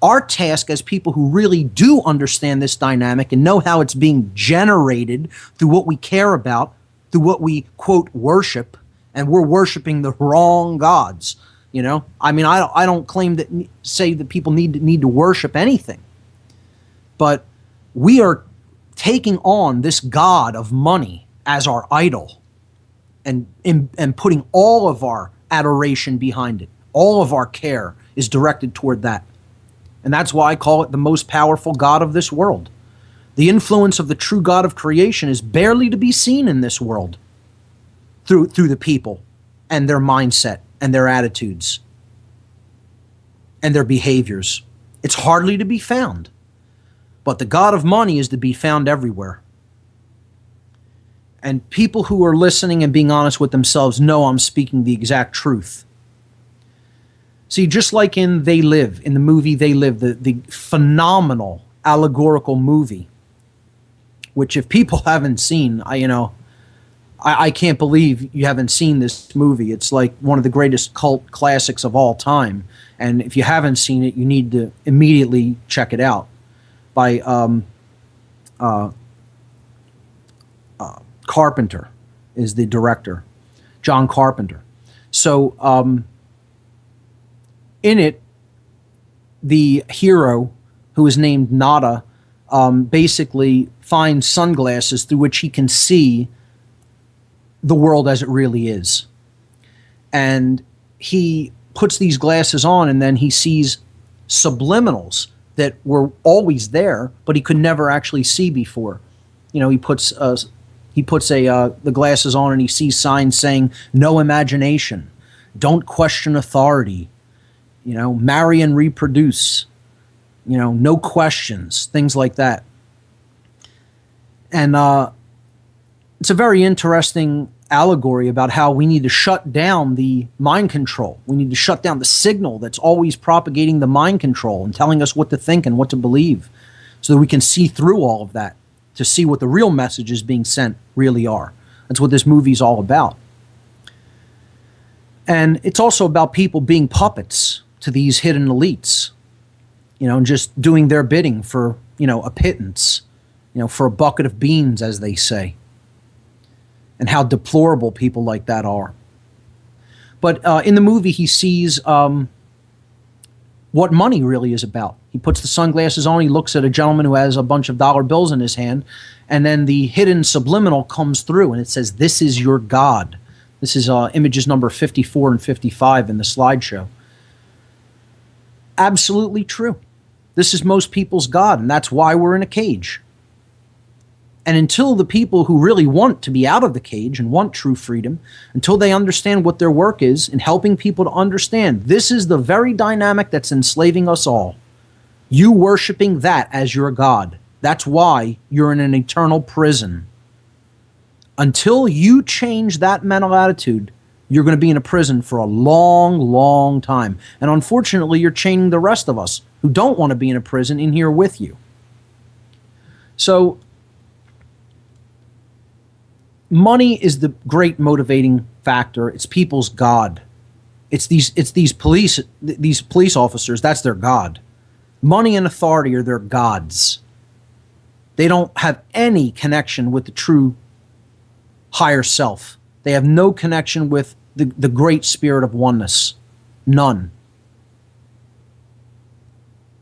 Our task as people who really do understand this dynamic and know how it's being generated through what we care about, through what we, quote, worship, and we're worshiping the wrong gods. You know, I mean, I don't claim that, say that people need to worship anything. But we are taking on this god of money as our idol. And putting all of our adoration behind it. All of our care is directed toward that. And that's why I call it the most powerful God of this world. The influence of the true God of creation is barely to be seen in this world through the people and their mindset and their attitudes and their behaviors. It's hardly to be found. But the God of money is to be found everywhere. And people who are listening and being honest with themselves know I'm speaking the exact truth. See, just like in They Live, in the movie They Live, the phenomenal allegorical movie, which if people haven't seen, I can't believe you haven't seen this movie. It's like one of the greatest cult classics of all time. And if you haven't seen it, you need to immediately check it out. By Carpenter is the director, John Carpenter. So in it, the hero, who is named Nada, basically finds sunglasses through which he can see the world as it really is. And he puts these glasses on, and then he sees subliminals that were always there, but he could never actually see before. You know, he puts the glasses on, and he sees signs saying, "No imagination, don't question authority, marry and reproduce, no questions," things like that. And it's a very interesting allegory about how we need to shut down the mind control. We need to shut down the signal that's always propagating the mind control and telling us what to think and what to believe, so that we can see through all of that, to see what the real messages being sent really are. That's what this movie's all about. And it's also about people being puppets to these hidden elites, and just doing their bidding for, a pittance, for a bucket of beans, as they say. And how deplorable people like that are. But in the movie, he sees what money really is about. He puts the sunglasses on, he looks at a gentleman who has a bunch of dollar bills in his hand, and then the hidden subliminal comes through, and it says, "This is your God." This is images number 54 and 55 in the slideshow. absolutely true. This is most people's God, and that's why we're in a cage. And until the people who really want to be out of the cage and want true freedom, until they understand what their work is in helping people to understand, this is the very dynamic that's enslaving us all. You worshiping that as your God. That's why you're in an eternal prison. Until you change that mental attitude, you're going to be in a prison for a long, long time. And unfortunately, you're chaining the rest of us who don't want to be in a prison in here with you. So, money is the great motivating factor. It's people's God. It's these police officers. That's their God. Money and authority are their gods. They don't have any connection with the true higher self. They have no connection with the great spirit of oneness. None.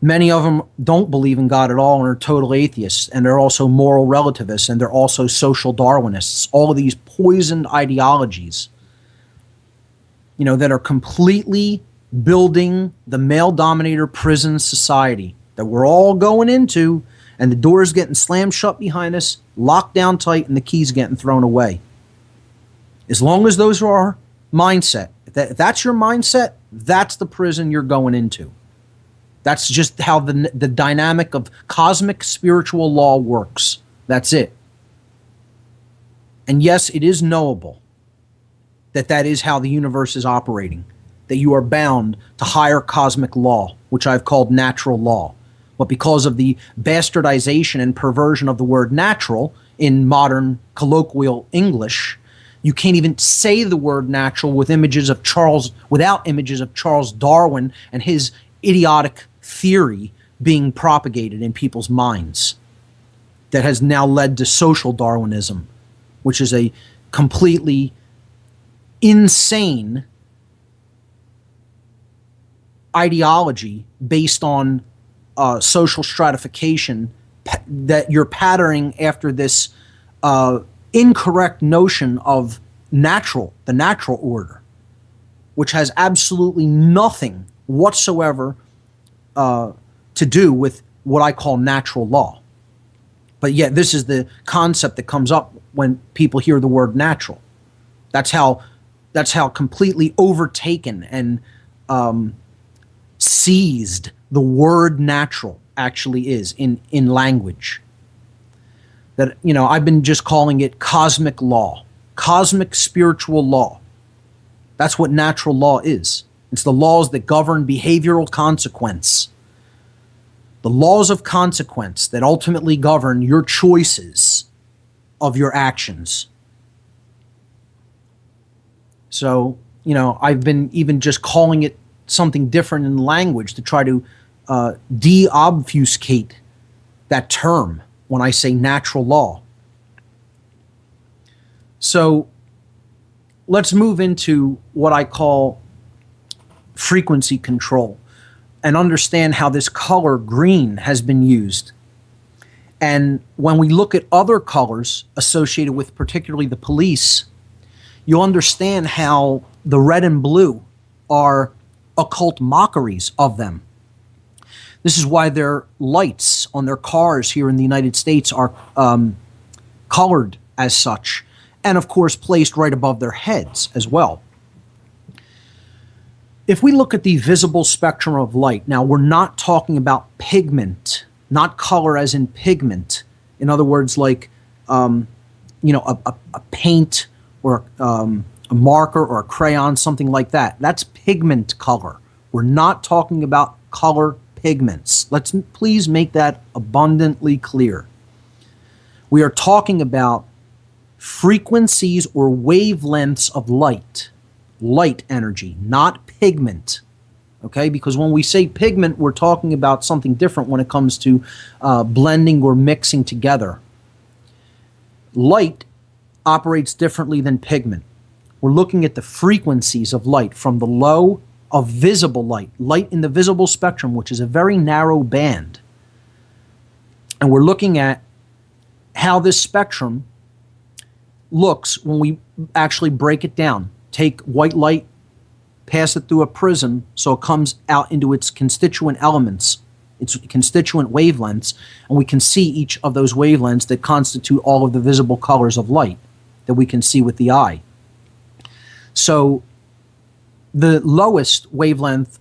Many of them don't believe in God at all and are total atheists, and they're also moral relativists, and they're also social Darwinists. All of these poisoned ideologies, that are completely building the male-dominator prison society that we're all going into, and the door's getting slammed shut behind us, locked down tight, and the key's getting thrown away. As long as those are our mindset, if that's your mindset, that's the prison you're going into. That's just how the dynamic of cosmic spiritual law works. That's it. And yes, it is knowable that is how the universe is operating, that you are bound to higher cosmic law, which I've called natural law. But because of the bastardization and perversion of the word natural in modern colloquial English, you can't even say the word natural without images of Charles Darwin and his idiotic theory being propagated in people's minds that has now led to social Darwinism, which is a completely insane ideology based on social stratification that you're patterning after this incorrect notion of the natural order, which has absolutely nothing whatsoever to do with what I call natural law. But yet this is the concept that comes up when people hear the word natural. That's how completely overtaken and seized the word natural actually is in language. That, I've been just calling it cosmic law, cosmic spiritual law. That's what natural law is. It's the laws that govern behavioral consequence. The laws of consequence that ultimately govern your choices of your actions. So, I've been even just calling it something different in language to try to de-obfuscate that term when I say natural law. So let's move into what I call frequency control and understand how this color green has been used. And when we look at other colors associated with particularly the police, you'll understand how the red and blue are occult mockeries of them. This is why their lights on their cars here in the United States are colored as such, and of course placed right above their heads as well. If we look at the visible spectrum of light, now we're not talking about pigment, not color as in pigment. In other words, like a paint or a marker or a crayon, something like that. That's pigment color. We're not talking about color pigments. Let's please make that abundantly clear. We are talking about frequencies or wavelengths of light energy, not pigment. Okay, because when we say pigment, we're talking about something different when it comes to blending or mixing together. Light operates differently than pigment. We're looking at the frequencies of light from the low of visible light in the visible spectrum, which is a very narrow band. And we're looking at how this spectrum looks when we actually break it down. Take white light, pass it through a prism so it comes out into its constituent elements, its constituent wavelengths, and we can see each of those wavelengths that constitute all of the visible colors of light that we can see with the eye. So the lowest wavelength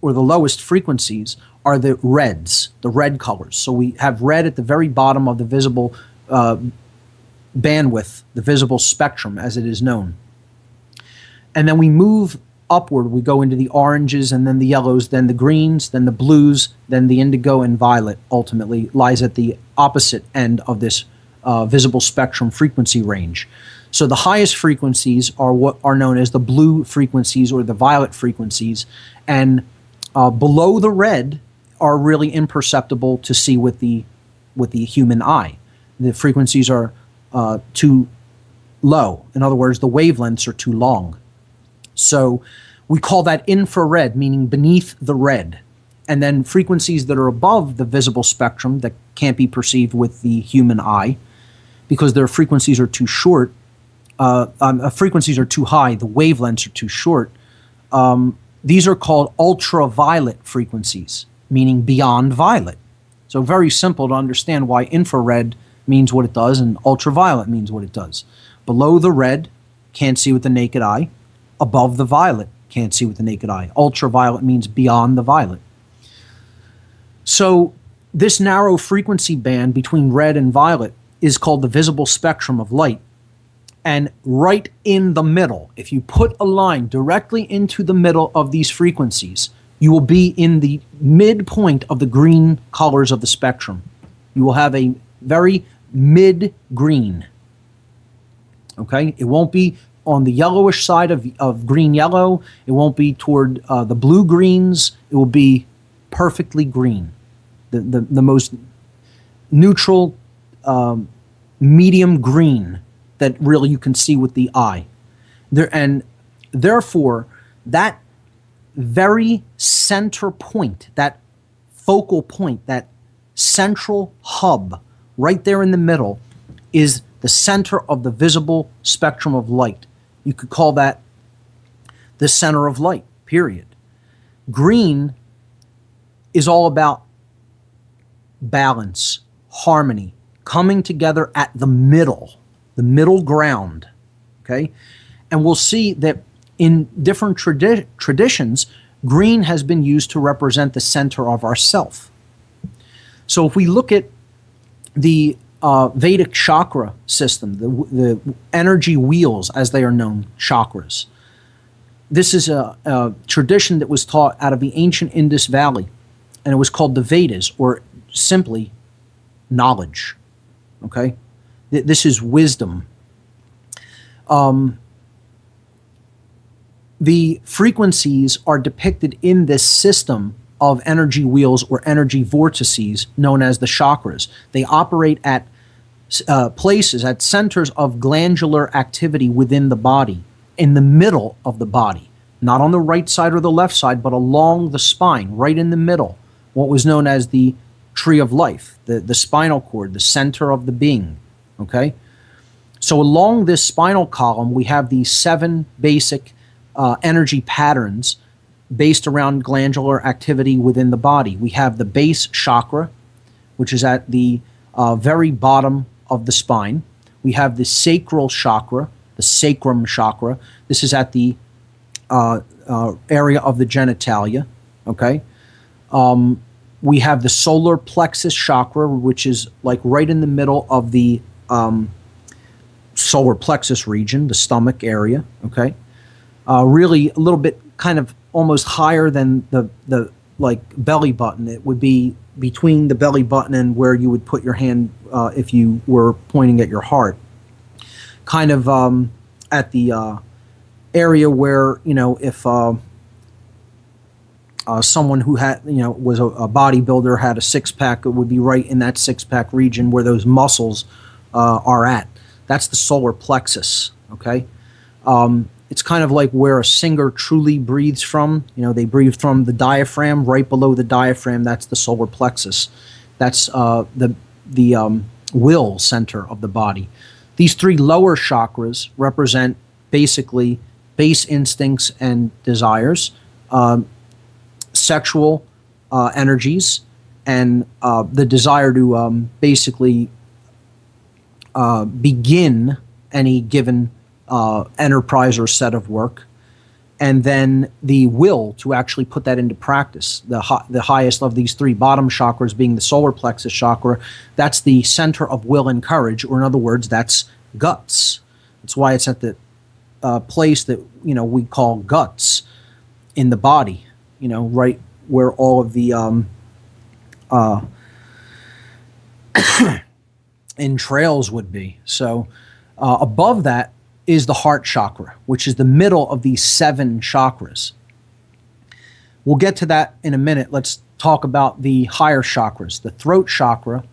or the lowest frequencies are the reds, the red colors. So we have red at the very bottom of the visible bandwidth, the visible spectrum as it is known. And then we move upward, we go into the oranges and then the yellows, then the greens, then the blues, then the indigo and violet ultimately lies at the opposite end of this visible spectrum frequency range. So the highest frequencies are what are known as the blue frequencies or the violet frequencies, and below the red are really imperceptible to see with the human eye. The frequencies are too low. In other words, the wavelengths are too long. So we call that infrared, meaning beneath the red. And then frequencies that are above the visible spectrum that can't be perceived with the human eye because their frequencies are too short, frequencies are too high, the wavelengths are too short. These are called ultraviolet frequencies, meaning beyond violet. So very simple to understand why infrared means what it does and ultraviolet means what it does. Below the red, can't see with the naked eye. Above the violet, can't see with the naked eye. Ultraviolet means beyond the violet. So this narrow frequency band between red and violet is called the visible spectrum of light. And right in the middle, if you put a line directly into the middle of these frequencies, you will be in the midpoint of the green colors of the spectrum. You will have a very mid-green. Okay? It won't be on the yellowish side of green-yellow. It won't be toward the blue-greens. It will be perfectly green. The most neutral, medium green that really you can see with the eye. And therefore, that very center point, that focal point, that central hub right there in the middle is the center of the visible spectrum of light. You could call that the center of light, period. Green is all about balance, harmony, coming together at the middle ground, okay? And we'll see that in different traditions, green has been used to represent the center of ourself. So if we look at the Vedic chakra system, the energy wheels, as they are known, chakras. This is a tradition that was taught out of the ancient Indus Valley, and it was called the Vedas, or simply knowledge. Okay? This is wisdom. The frequencies are depicted in this system of energy wheels or energy vortices known as the chakras. They operate at places, at centers of glandular activity within the body, in the middle of the body, not on the right side or the left side, but along the spine, right in the middle, what was known as the tree of life, the spinal cord, the center of the being, okay? So along this spinal column, we have these 7 basic energy patterns based around glandular activity within the body. We have the base chakra, which is at the very bottom of the spine. We have the sacral chakra, the sacrum chakra. This is at the area of the genitalia, okay? We have the solar plexus chakra, which is like right in the middle of the solar plexus region, the stomach area, okay? Really a little bit kind of almost higher than the like belly button. It would be between the belly button and where you would put your hand if you were pointing at your heart. Kind of at the area where, you know, if someone who had, you know, was a bodybuilder, had a six-pack, it would be right in that six-pack region where those muscles are at. That's the solar plexus, okay? It's kind of like where a singer truly breathes from. You know, they breathe from the diaphragm. Right below the diaphragm, that's the solar plexus. That's the will center of the body. These 3 lower chakras represent basically base instincts and desires, sexual energies, and the desire to basically begin any given enterprise or set of work, and then the will to actually put that into practice. The highest of these three bottom chakras being the solar plexus chakra, that's the center of will and courage, or in other words, that's guts. That's why it's at the place that we call guts in the body, right where all of the entrails would be. So above that is the heart chakra, which is the middle of these 7 chakras. We'll get to that in a minute. Let's talk about the higher chakras. The throat chakra,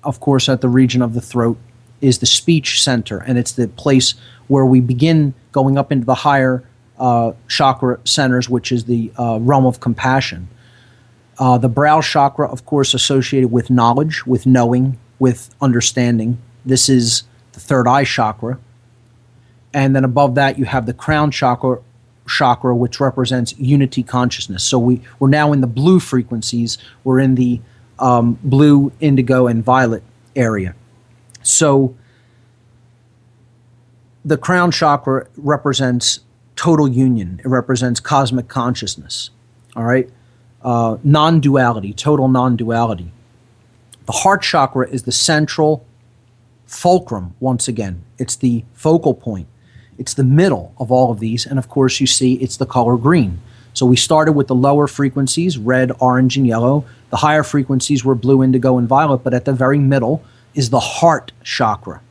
of course, at the region of the throat, is the speech center, and it's the place where we begin going up into the higher chakra centers, which is the realm of compassion. The brow chakra, of course, associated with knowledge, with knowing, with understanding. This is the third eye chakra. And then above that, you have the crown chakra, which represents unity consciousness. So we're now in the blue frequencies. We're in the blue, indigo, and violet area. So the crown chakra represents total union. It represents cosmic consciousness. All right? Non-duality, total non-duality. The heart chakra is the central fulcrum, once again. It's the focal point. It's the middle of all of these, and of course you see it's the color green. So we started with the lower frequencies, red, orange, and yellow. The higher frequencies were blue, indigo, and violet, but at the very middle is the heart chakra,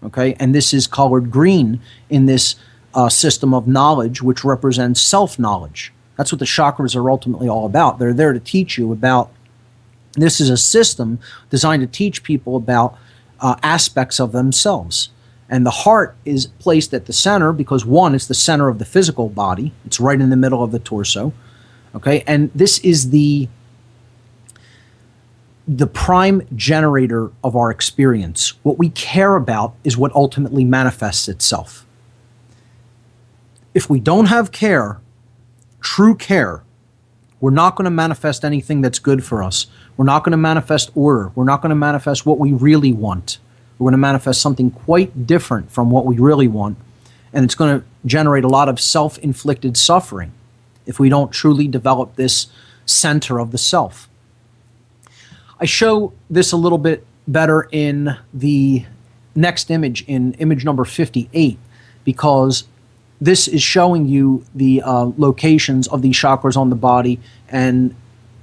okay? And this is colored green in this system of knowledge, which represents self-knowledge. That's what the chakras are ultimately all about. They're there to teach you about, this is a system designed to teach people about aspects of themselves. And the heart is placed at the center because, one, it's the center of the physical body. It's right in the middle of the torso. Okay, and this is the prime generator of our experience. What we care about is what ultimately manifests itself. If we don't have care, true care, we're not going to manifest anything that's good for us. We're not going to manifest order. We're not going to manifest what we really want. We're going to manifest something quite different from what we really want, and it's going to generate a lot of self-inflicted suffering if we don't truly develop this center of the self. I show this a little bit better in the next image, in image number 58, because this is showing you the locations of these chakras on the body and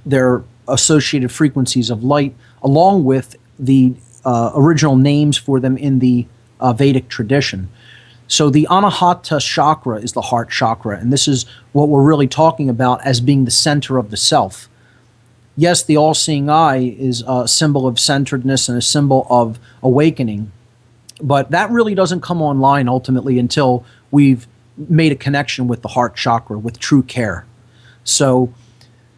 their associated frequencies of light, along with the original names for them in the Vedic tradition. So the Anahata chakra is the heart chakra, and this is what we're really talking about as being the center of the self. Yes, the all-seeing eye is a symbol of centeredness and a symbol of awakening, but that really doesn't come online ultimately until we've made a connection with the heart chakra, with true care. So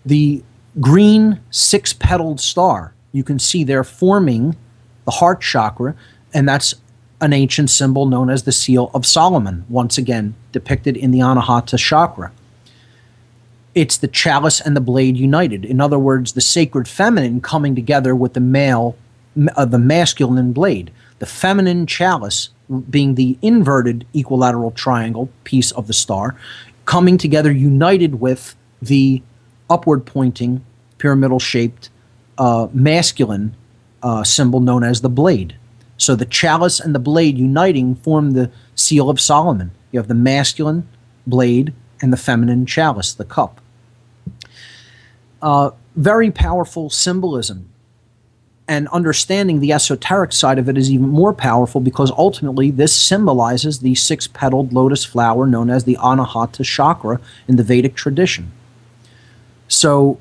the green 6-petaled star, you can see there forming the heart chakra, and that's an ancient symbol known as the Seal of Solomon, once again depicted in the Anahata chakra. It's the chalice and the blade united. In other words, the sacred feminine coming together with the masculine blade. The feminine chalice being the inverted equilateral triangle piece of the star, coming together united with the upward pointing, pyramidal shaped masculine symbol known as the blade. So the chalice and the blade uniting form the Seal of Solomon. You have the masculine blade and the feminine chalice, the cup. Very powerful symbolism. And understanding the esoteric side of it is even more powerful, because ultimately this symbolizes the 6-petaled lotus flower known as the Anahata chakra in the Vedic tradition. So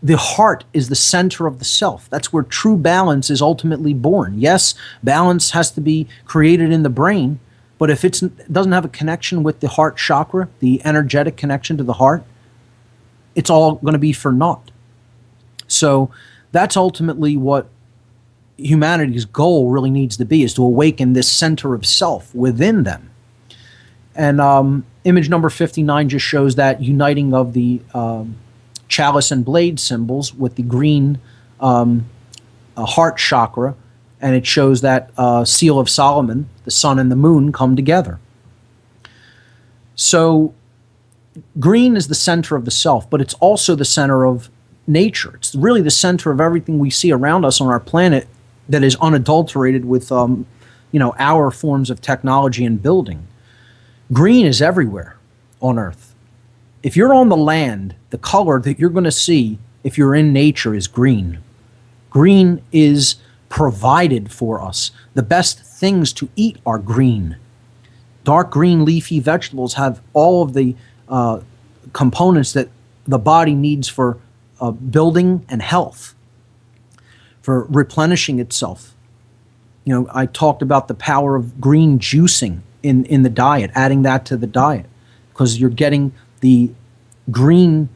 the heart is the center of the self. That's where true balance is ultimately born. Yes, balance has to be created in the brain, but if it doesn't have a connection with the heart chakra, the energetic connection to the heart, it's all going to be for naught. So that's ultimately what humanity's goal really needs to be, is to awaken this center of self within them. And image number 59 just shows that uniting of the chalice and blade symbols with the green heart chakra, and it shows that seal of Solomon, the sun and the moon, come together. So green is the center of the self, but it's also the center of nature. It's really the center of everything we see around us on our planet that is unadulterated with our forms of technology and building. Green is everywhere on Earth. If you're on the land, the color that you're going to see if you're in nature is green. Green is provided for us. The best things to eat are green. Dark green leafy vegetables have all of the components that the body needs for building and health, for replenishing itself. I talked about the power of green juicing in the diet, adding that to the diet, because you're getting the green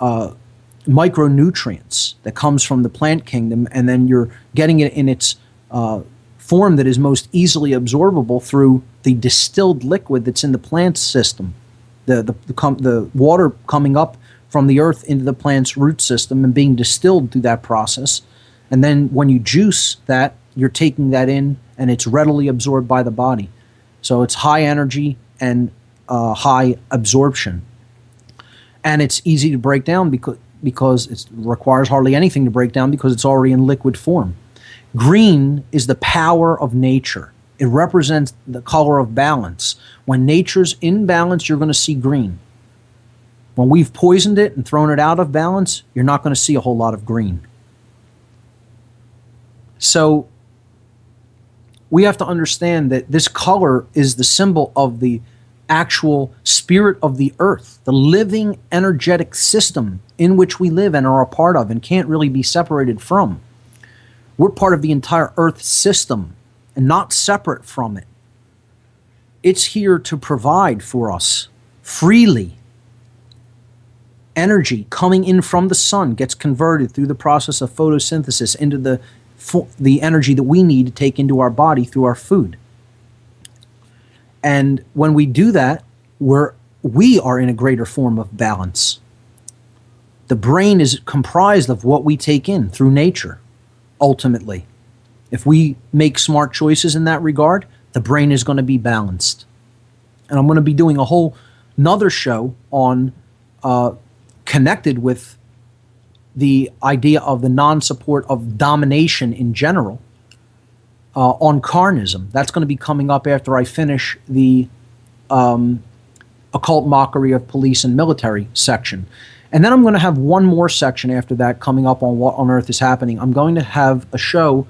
micronutrients that comes from the plant kingdom, and then you're getting it in its form that is most easily absorbable through the distilled liquid that's in the plant system, the water coming up from the earth into the plant's root system and being distilled through that process. And then when you juice that, you're taking that in, and it's readily absorbed by the body. So it's high energy and high absorption. And it's easy to break down because it requires hardly anything to break down because it's already in liquid form. Green is the power of nature. It represents the color of balance. When nature's in balance, you're going to see green. When we've poisoned it and thrown it out of balance, you're not going to see a whole lot of green. So we have to understand that this color is the symbol of the actual spirit of the earth, the living energetic system in which we live and are a part of and can't really be separated from. We're part of the entire earth system and not separate from it. It's here to provide for us freely. Energy coming in from the sun gets converted through the process of photosynthesis into the energy that we need to take into our body through our food. And when we do that, we are in a greater form of balance. The brain is comprised of what we take in through nature, ultimately. If we make smart choices in that regard, the brain is going to be balanced. And I'm going to be doing a whole nother show on connected with the idea of the non-support of domination in general on carnism. That's going to be coming up after I finish the occult mockery of police and military section. And then I'm going to have one more section after that coming up on what on earth is happening. I'm going to have a show,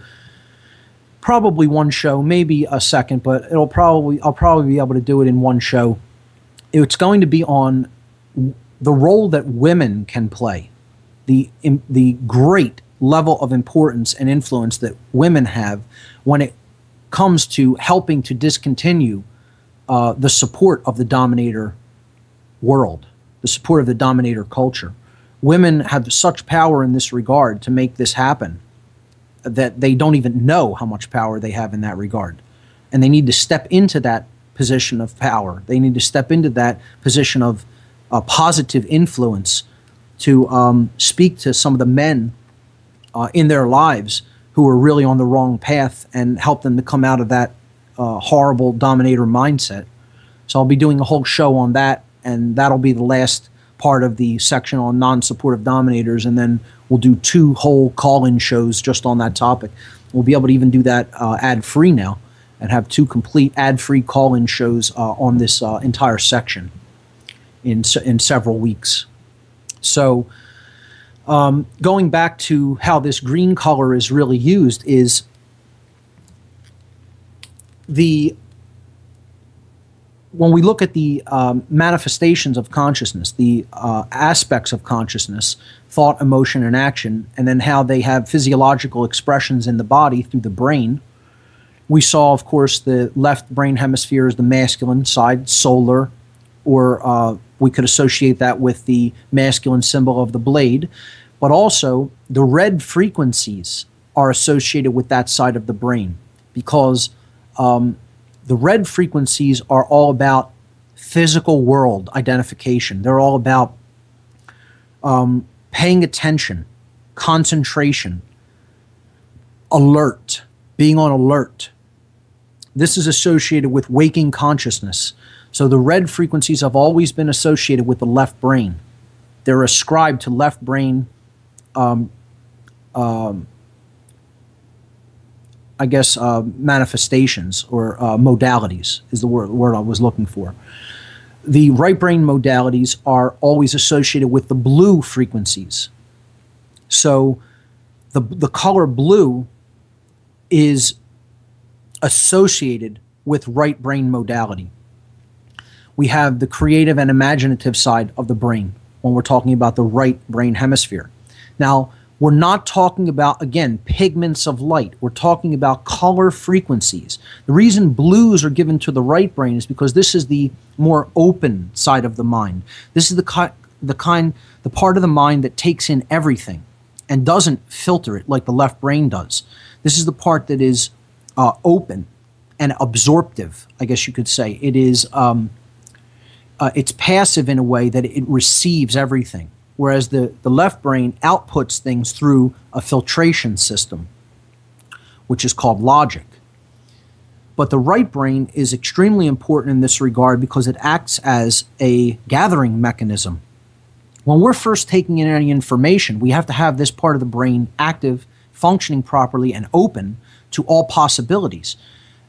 probably one show, maybe a second, but I'll probably be able to do it in one show. It's going to be on the role that women can play, the great level of importance and influence that women have when it comes to helping to discontinue the support of the dominator world, the support of the dominator culture. Women have such power in this regard to make this happen that they don't even know how much power they have in that regard. And they need to step into that position of power. They need to step into that position of positive influence to speak to some of the men in their lives who are really on the wrong path and help them to come out of that horrible dominator mindset. So I'll be doing a whole show on that, and that'll be the last part of the section on non-supportive dominators, and then we'll do 2 whole call-in shows just on that topic. We'll be able to even do that ad-free now and have 2 complete ad-free call-in shows on this entire section in several weeks. So going back to how this green color is really used is when we look at the manifestations of consciousness, the aspects of consciousness, thought, emotion, and action, and then how they have physiological expressions in the body through the brain, we saw, of course, the left brain hemisphere is the masculine side, solar, or we could associate that with the masculine symbol of the blade, but also the red frequencies are associated with that side of the brain because the red frequencies are all about physical world identification. They're all about paying attention, concentration, alert, being on alert. This is associated with waking consciousness. So the red frequencies have always been associated with the left brain. They're ascribed to left brain, manifestations or modalities is the word I was looking for. The right brain modalities are always associated with the blue frequencies. So the color blue is associated with right brain modality. We have the creative and imaginative side of the brain when we're talking about the right brain hemisphere. Now, we're not talking about, again, pigments of light. We're talking about color frequencies. The reason blues are given to the right brain is because this is the more open side of the mind. This is the part of the mind that takes in everything and doesn't filter it like the left brain does. This is the part that is open and absorptive, I guess you could say. It is it's passive in a way that it receives everything, whereas the left brain outputs things through a filtration system, which is called logic. But the right brain is extremely important in this regard because it acts as a gathering mechanism. When we're first taking in any information, we have to have this part of the brain active, functioning properly, and open to all possibilities.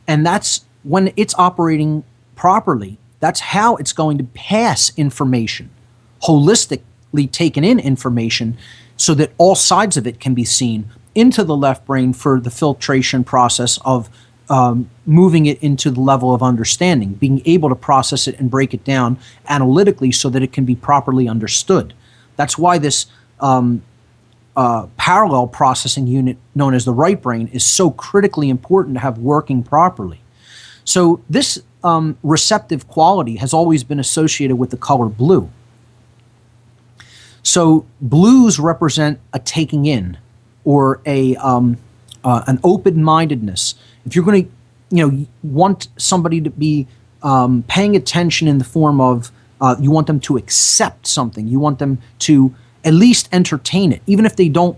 And that's when it's operating properly, that's how it's going to pass information, holistically taken in information, so that all sides of it can be seen into the left brain for the filtration process of moving it into the level of understanding, being able to process it and break it down analytically so that it can be properly understood. That's why this parallel processing unit known as the right brain is so critically important to have working properly. So this receptive quality has always been associated with the color blue. So blues represent a taking in or an open-mindedness. If you're going to, want somebody to be paying attention in the form of, you want them to accept something. You want them to at least entertain it, even if they don't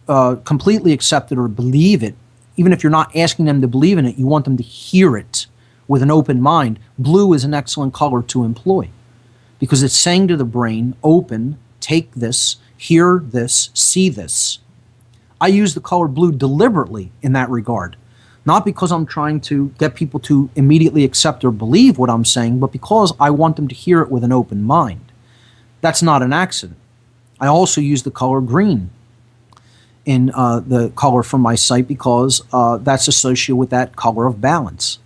completely accept it or believe it. Even if you're not asking them to believe in it, you want them to hear it with an open mind. Blue is an excellent color to employ because it's saying to the brain, open, take this, hear this, see this. I use the color blue deliberately in that regard, not because I'm trying to get people to immediately accept or believe what I'm saying, but because I want them to hear it with an open mind. That's not an accident. I also use the color green in the color from my site because that's associated with that color of balance.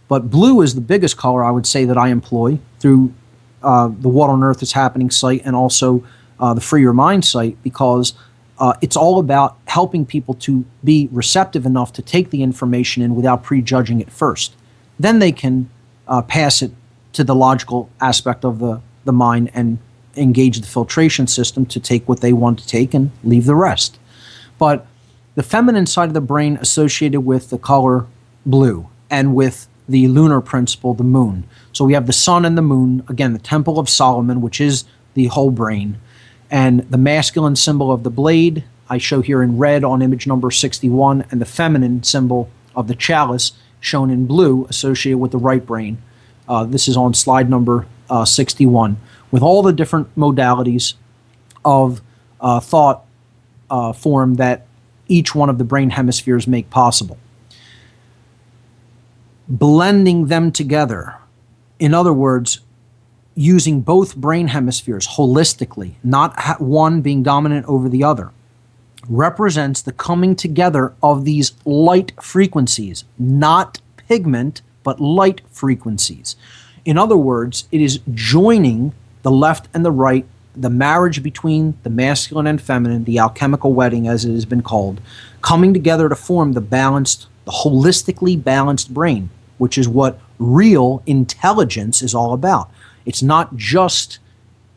But blue is the biggest color I would say that I employ through the What on Earth is Happening site and also the Free Your Mind site because it's all about helping people to be receptive enough to take the information in without prejudging it first. Then they can pass it to the logical aspect of the mind and engage the filtration system to take what they want to take and leave the rest. But the feminine side of the brain associated with the color blue and with the lunar principle, the moon. So we have the sun and the moon, again, the Temple of Solomon, which is the whole brain, and the masculine symbol of the blade, I show here in red on image number 61, and the feminine symbol of the chalice, shown in blue, associated with the right brain. This is on slide number 61, with all the different modalities of thought form that each one of the brain hemispheres make possible. Blending them together, in other words, using both brain hemispheres holistically, not one being dominant over the other, represents the coming together of these light frequencies, not pigment, but light frequencies. In other words, it is joining the left and the right, the marriage between the masculine and feminine, the alchemical wedding as it has been called, coming together to form the balanced, the holistically balanced brain, which is what real intelligence is all about. It's not just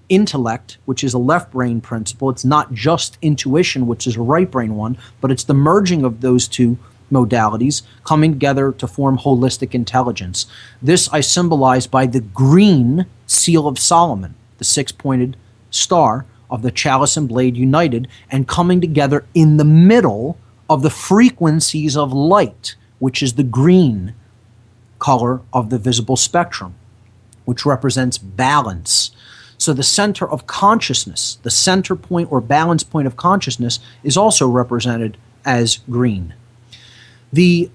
intellect, which is a left brain principle. It's not just intuition, which is a right brain one, but it's the merging of those two modalities coming together to form holistic intelligence. This I symbolize by the green seal of Solomon, the six-pointed star of the chalice and blade united and coming together in the middle of the frequencies of light, which is the green color of the visible spectrum, which represents balance. So the center of consciousness, the center point or balance point of consciousness, is also represented as green. The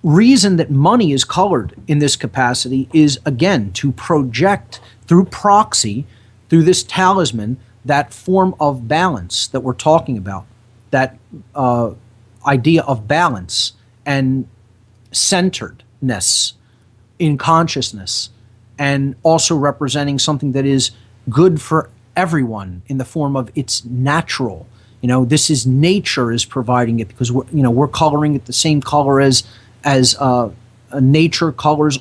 reason that money is colored in this capacity is, again, to project through proxy, through this talisman, that form of balance that we're talking about, that idea of balance and centeredness in consciousness, and also representing something that is good for everyone in the form of it's natural. This is nature is providing it, because we're coloring it the same color as nature colors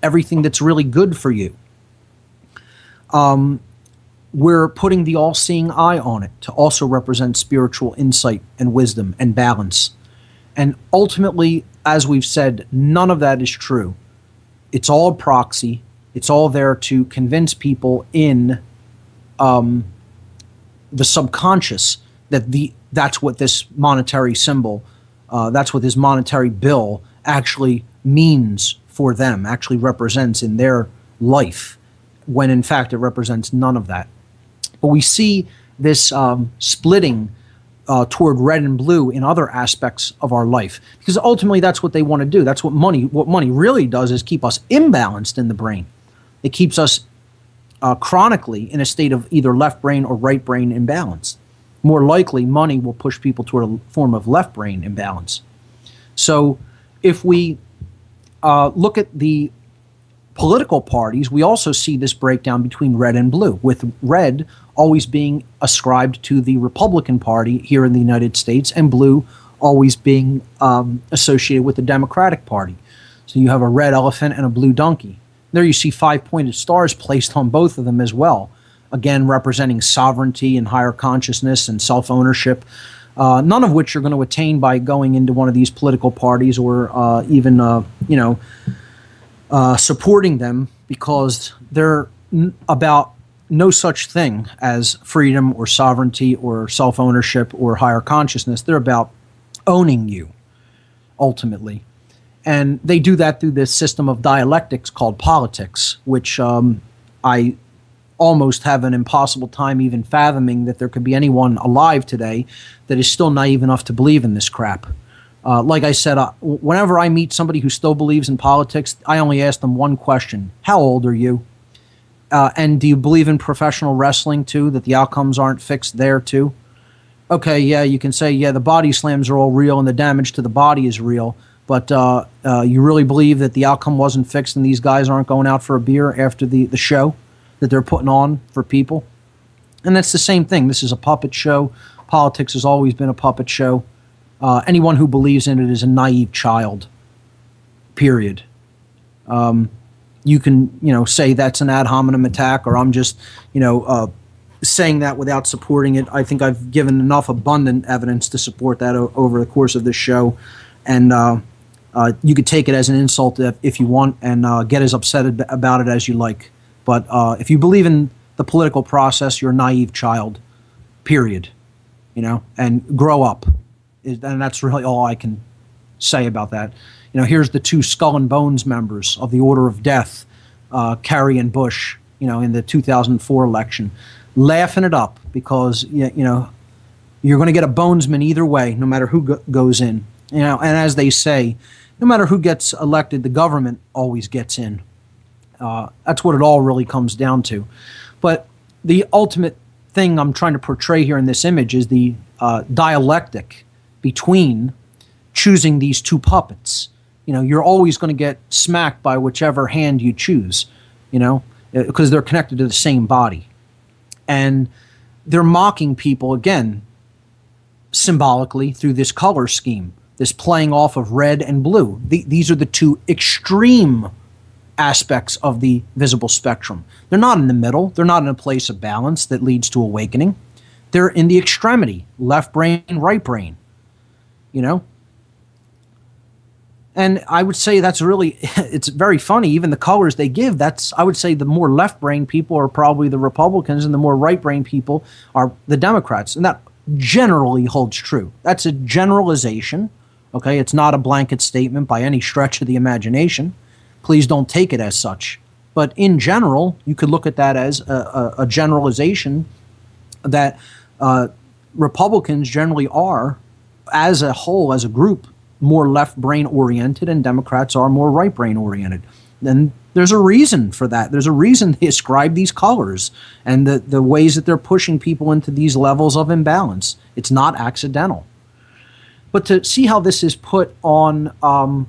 everything that's really good for you. We're putting the all-seeing eye on it to also represent spiritual insight and wisdom and balance. And ultimately, as we've said, none of that is true. It's all a proxy. It's all there to convince people in the subconscious that that's what this monetary symbol, that's what this monetary bill actually means for them, actually represents in their life, when in fact it represents none of that. But we see this splitting toward red and blue in other aspects of our life, because ultimately that's what they want to do. That's what money really does, is keep us imbalanced in the brain. It keeps us chronically in a state of either left brain or right brain imbalance. More likely, money will push people toward a form of left brain imbalance. So if we look at the political parties, we also see this breakdown between red and blue, with red always being ascribed to the Republican Party here in the United States, and blue always being associated with the Democratic Party. So you have a red elephant and a blue donkey. There you see 5-pointed stars placed on both of them as well, again representing sovereignty and higher consciousness and self-ownership, none of which you're going to attain by going into one of these political parties or even supporting them, because they're about no such thing as freedom or sovereignty or self-ownership or higher consciousness. They're about owning you, ultimately. And they do that through this system of dialectics called politics, which I almost have an impossible time even fathoming that there could be anyone alive today that is still naive enough to believe in this crap. Like I said, whenever I meet somebody who still believes in politics, I only ask them one question: how old are you? And do you believe in professional wrestling too, that the outcomes aren't fixed there too? Okay, yeah, you can say, yeah, the body slams are all real and the damage to the body is real, but you really believe that the outcome wasn't fixed and these guys aren't going out for a beer after the show that they're putting on for people? And that's the same thing. This is a puppet show. Politics has always been a puppet show. Anyone who believes in it is a naive child, period. You can, say that's an ad hominem attack, or I'm just, saying that without supporting it. I think I've given enough abundant evidence to support that over the course of this show. And you could take it as an insult if you want, and get as upset about it as you like. But if you believe in the political process, you're a naive child, period. And grow up. And that's really all I can say about that. Here's the two Skull and Bones members of the Order of Death, Kerry and Bush, in the 2004 election, laughing it up because, you're going to get a bonesman either way, no matter who goes in. And as they say, no matter who gets elected, the government always gets in. That's what it all really comes down to. But the ultimate thing I'm trying to portray here in this image is the dialectic between choosing these two puppets. You're always going to get smacked by whichever hand you choose, because they're connected to the same body. And they're mocking people, again, symbolically through this color scheme, this playing off of red and blue. These are the two extreme aspects of the visible spectrum. They're not in the middle. They're not in a place of balance that leads to awakening. They're in the extremity, left brain, right brain. And I would say that's really, it's very funny. Even the colors they give, I would say the more left-brain people are probably the Republicans, and the more right-brain people are the Democrats. And that generally holds true. That's a generalization. Okay, it's not a blanket statement by any stretch of the imagination. Please don't take it as such. But in general, you could look at that as a generalization that Republicans generally are, as a whole, as a group, more left-brain oriented, and Democrats are more right-brain oriented. And there's a reason for that. There's a reason they ascribe these colors and the ways that they're pushing people into these levels of imbalance. It's not accidental. But to see how this is put on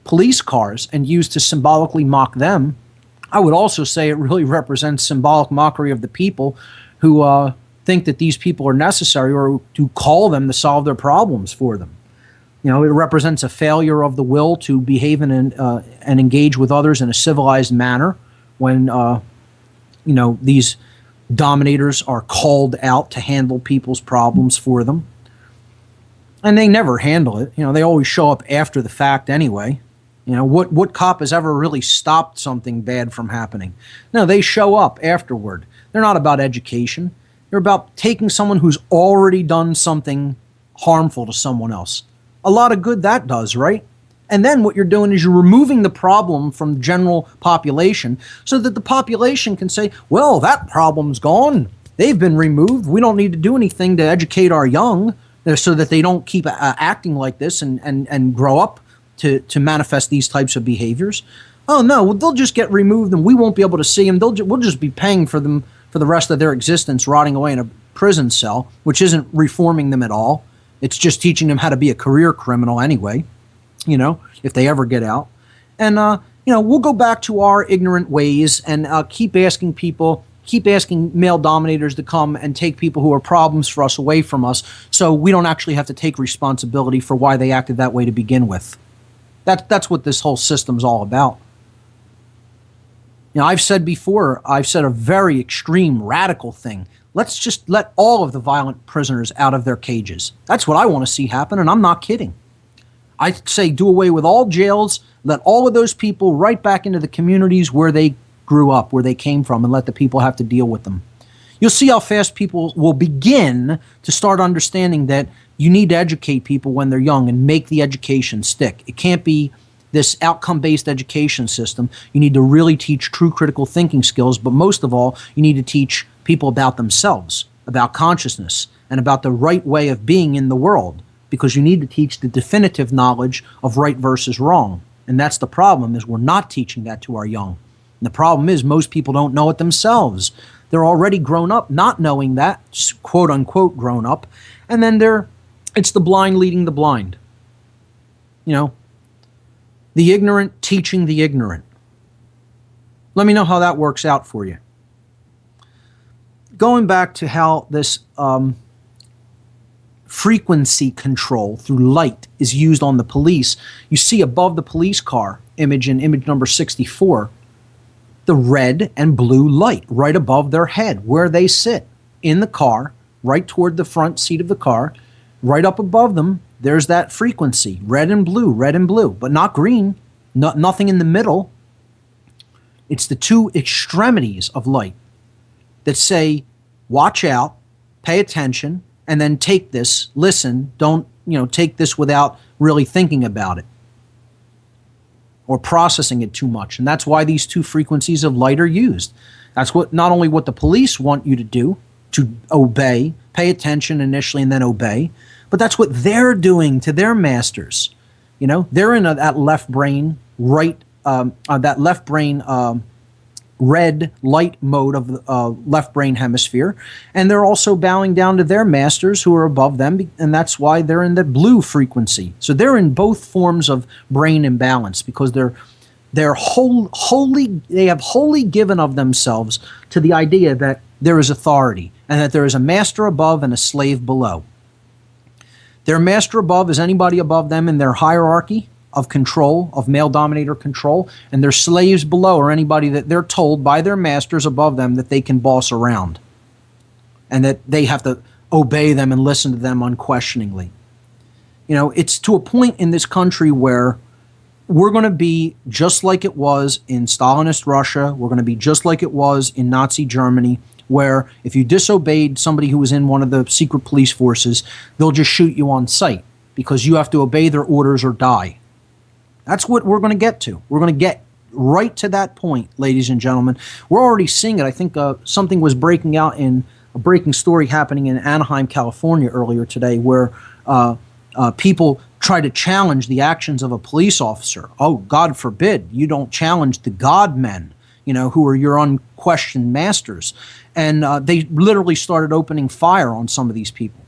police cars and used to symbolically mock them, I would also say it really represents symbolic mockery of the people who think that these people are necessary, or to call them to solve their problems for them. It represents a failure of the will to behave and engage with others in a civilized manner when, these dominators are called out to handle people's problems for them. And they never handle it. They always show up after the fact anyway. What cop has ever really stopped something bad from happening? No, they show up afterward. They're not about education. They're about taking someone who's already done something harmful to someone else. A lot of good that does, right? And then what you're doing is you're removing the problem from the general population so that the population can say, well, that problem's gone. They've been removed. We don't need to do anything to educate our young so that they don't keep acting like this and grow up to manifest these types of behaviors. Oh, no, they'll just get removed and we won't be able to see them. We'll just be paying for them for the rest of their existence, rotting away in a prison cell, which isn't reforming them at all. It's just teaching them how to be a career criminal anyway, if they ever get out. And, we'll go back to our ignorant ways and keep asking male dominators to come and take people who are problems for us away from us, so we don't actually have to take responsibility for why they acted that way to begin with. That's what this whole system's all about. I've said before, a very extreme, radical thing. Let's just let all of the violent prisoners out of their cages. That's what I want to see happen, and I'm not kidding. I say do away with all jails, let all of those people right back into the communities where they grew up, where they came from, and let the people have to deal with them. You'll see how fast people will begin to start understanding that you need to educate people when they're young and make the education stick. It can't be this outcome-based education system. You need to really teach true critical thinking skills, but most of all, you need to teach people about themselves, about consciousness, and about the right way of being in the world, because you need to teach the definitive knowledge of right versus wrong. And that's the problem, is we're not teaching that to our young. And the problem is most people don't know it themselves. They're already grown up not knowing that, quote unquote grown up, and then it's the blind leading the blind. The ignorant teaching the ignorant. Let me know how that works out for you. Going back to how this frequency control through light is used on the police, you see above the police car image in image number 64, the red and blue light right above their head where they sit in the car, right toward the front seat of the car, right up above them. There's that frequency, red and blue, but not green, nothing in the middle. It's the two extremities of light that say, watch out, pay attention, and then take this, listen, don't, take this without really thinking about it or processing it too much. And that's why these two frequencies of light are used. That's not only what the police want you to do, to obey, pay attention initially and then obey, but that's what they're doing to their masters. They're in that left brain, red light mode of the left brain hemisphere, and they're also bowing down to their masters who are above them, and that's why they're in the blue frequency. So they're in both forms of brain imbalance because they have wholly given of themselves to the idea that there is authority and that there is a master above and a slave below. Their master above is anybody above them in their hierarchy of control, of male dominator control, and their slaves below are anybody that they're told by their masters above them that they can boss around and that they have to obey them and listen to them unquestioningly. It's to a point in this country where we're going to be just like it was in Stalinist Russia. We're going to be just like it was in Nazi Germany, where if you disobeyed somebody who was in one of the secret police forces, they'll just shoot you on sight because you have to obey their orders or die. That's what we're going to get to. We're going to get right to that point, ladies and gentlemen. We're already seeing it. I think something was breaking out in a breaking story happening in Anaheim, California earlier today, where people try to challenge the actions of a police officer. Oh, God forbid you don't challenge the God men, who are your unquestioned masters. And they literally started opening fire on some of these people.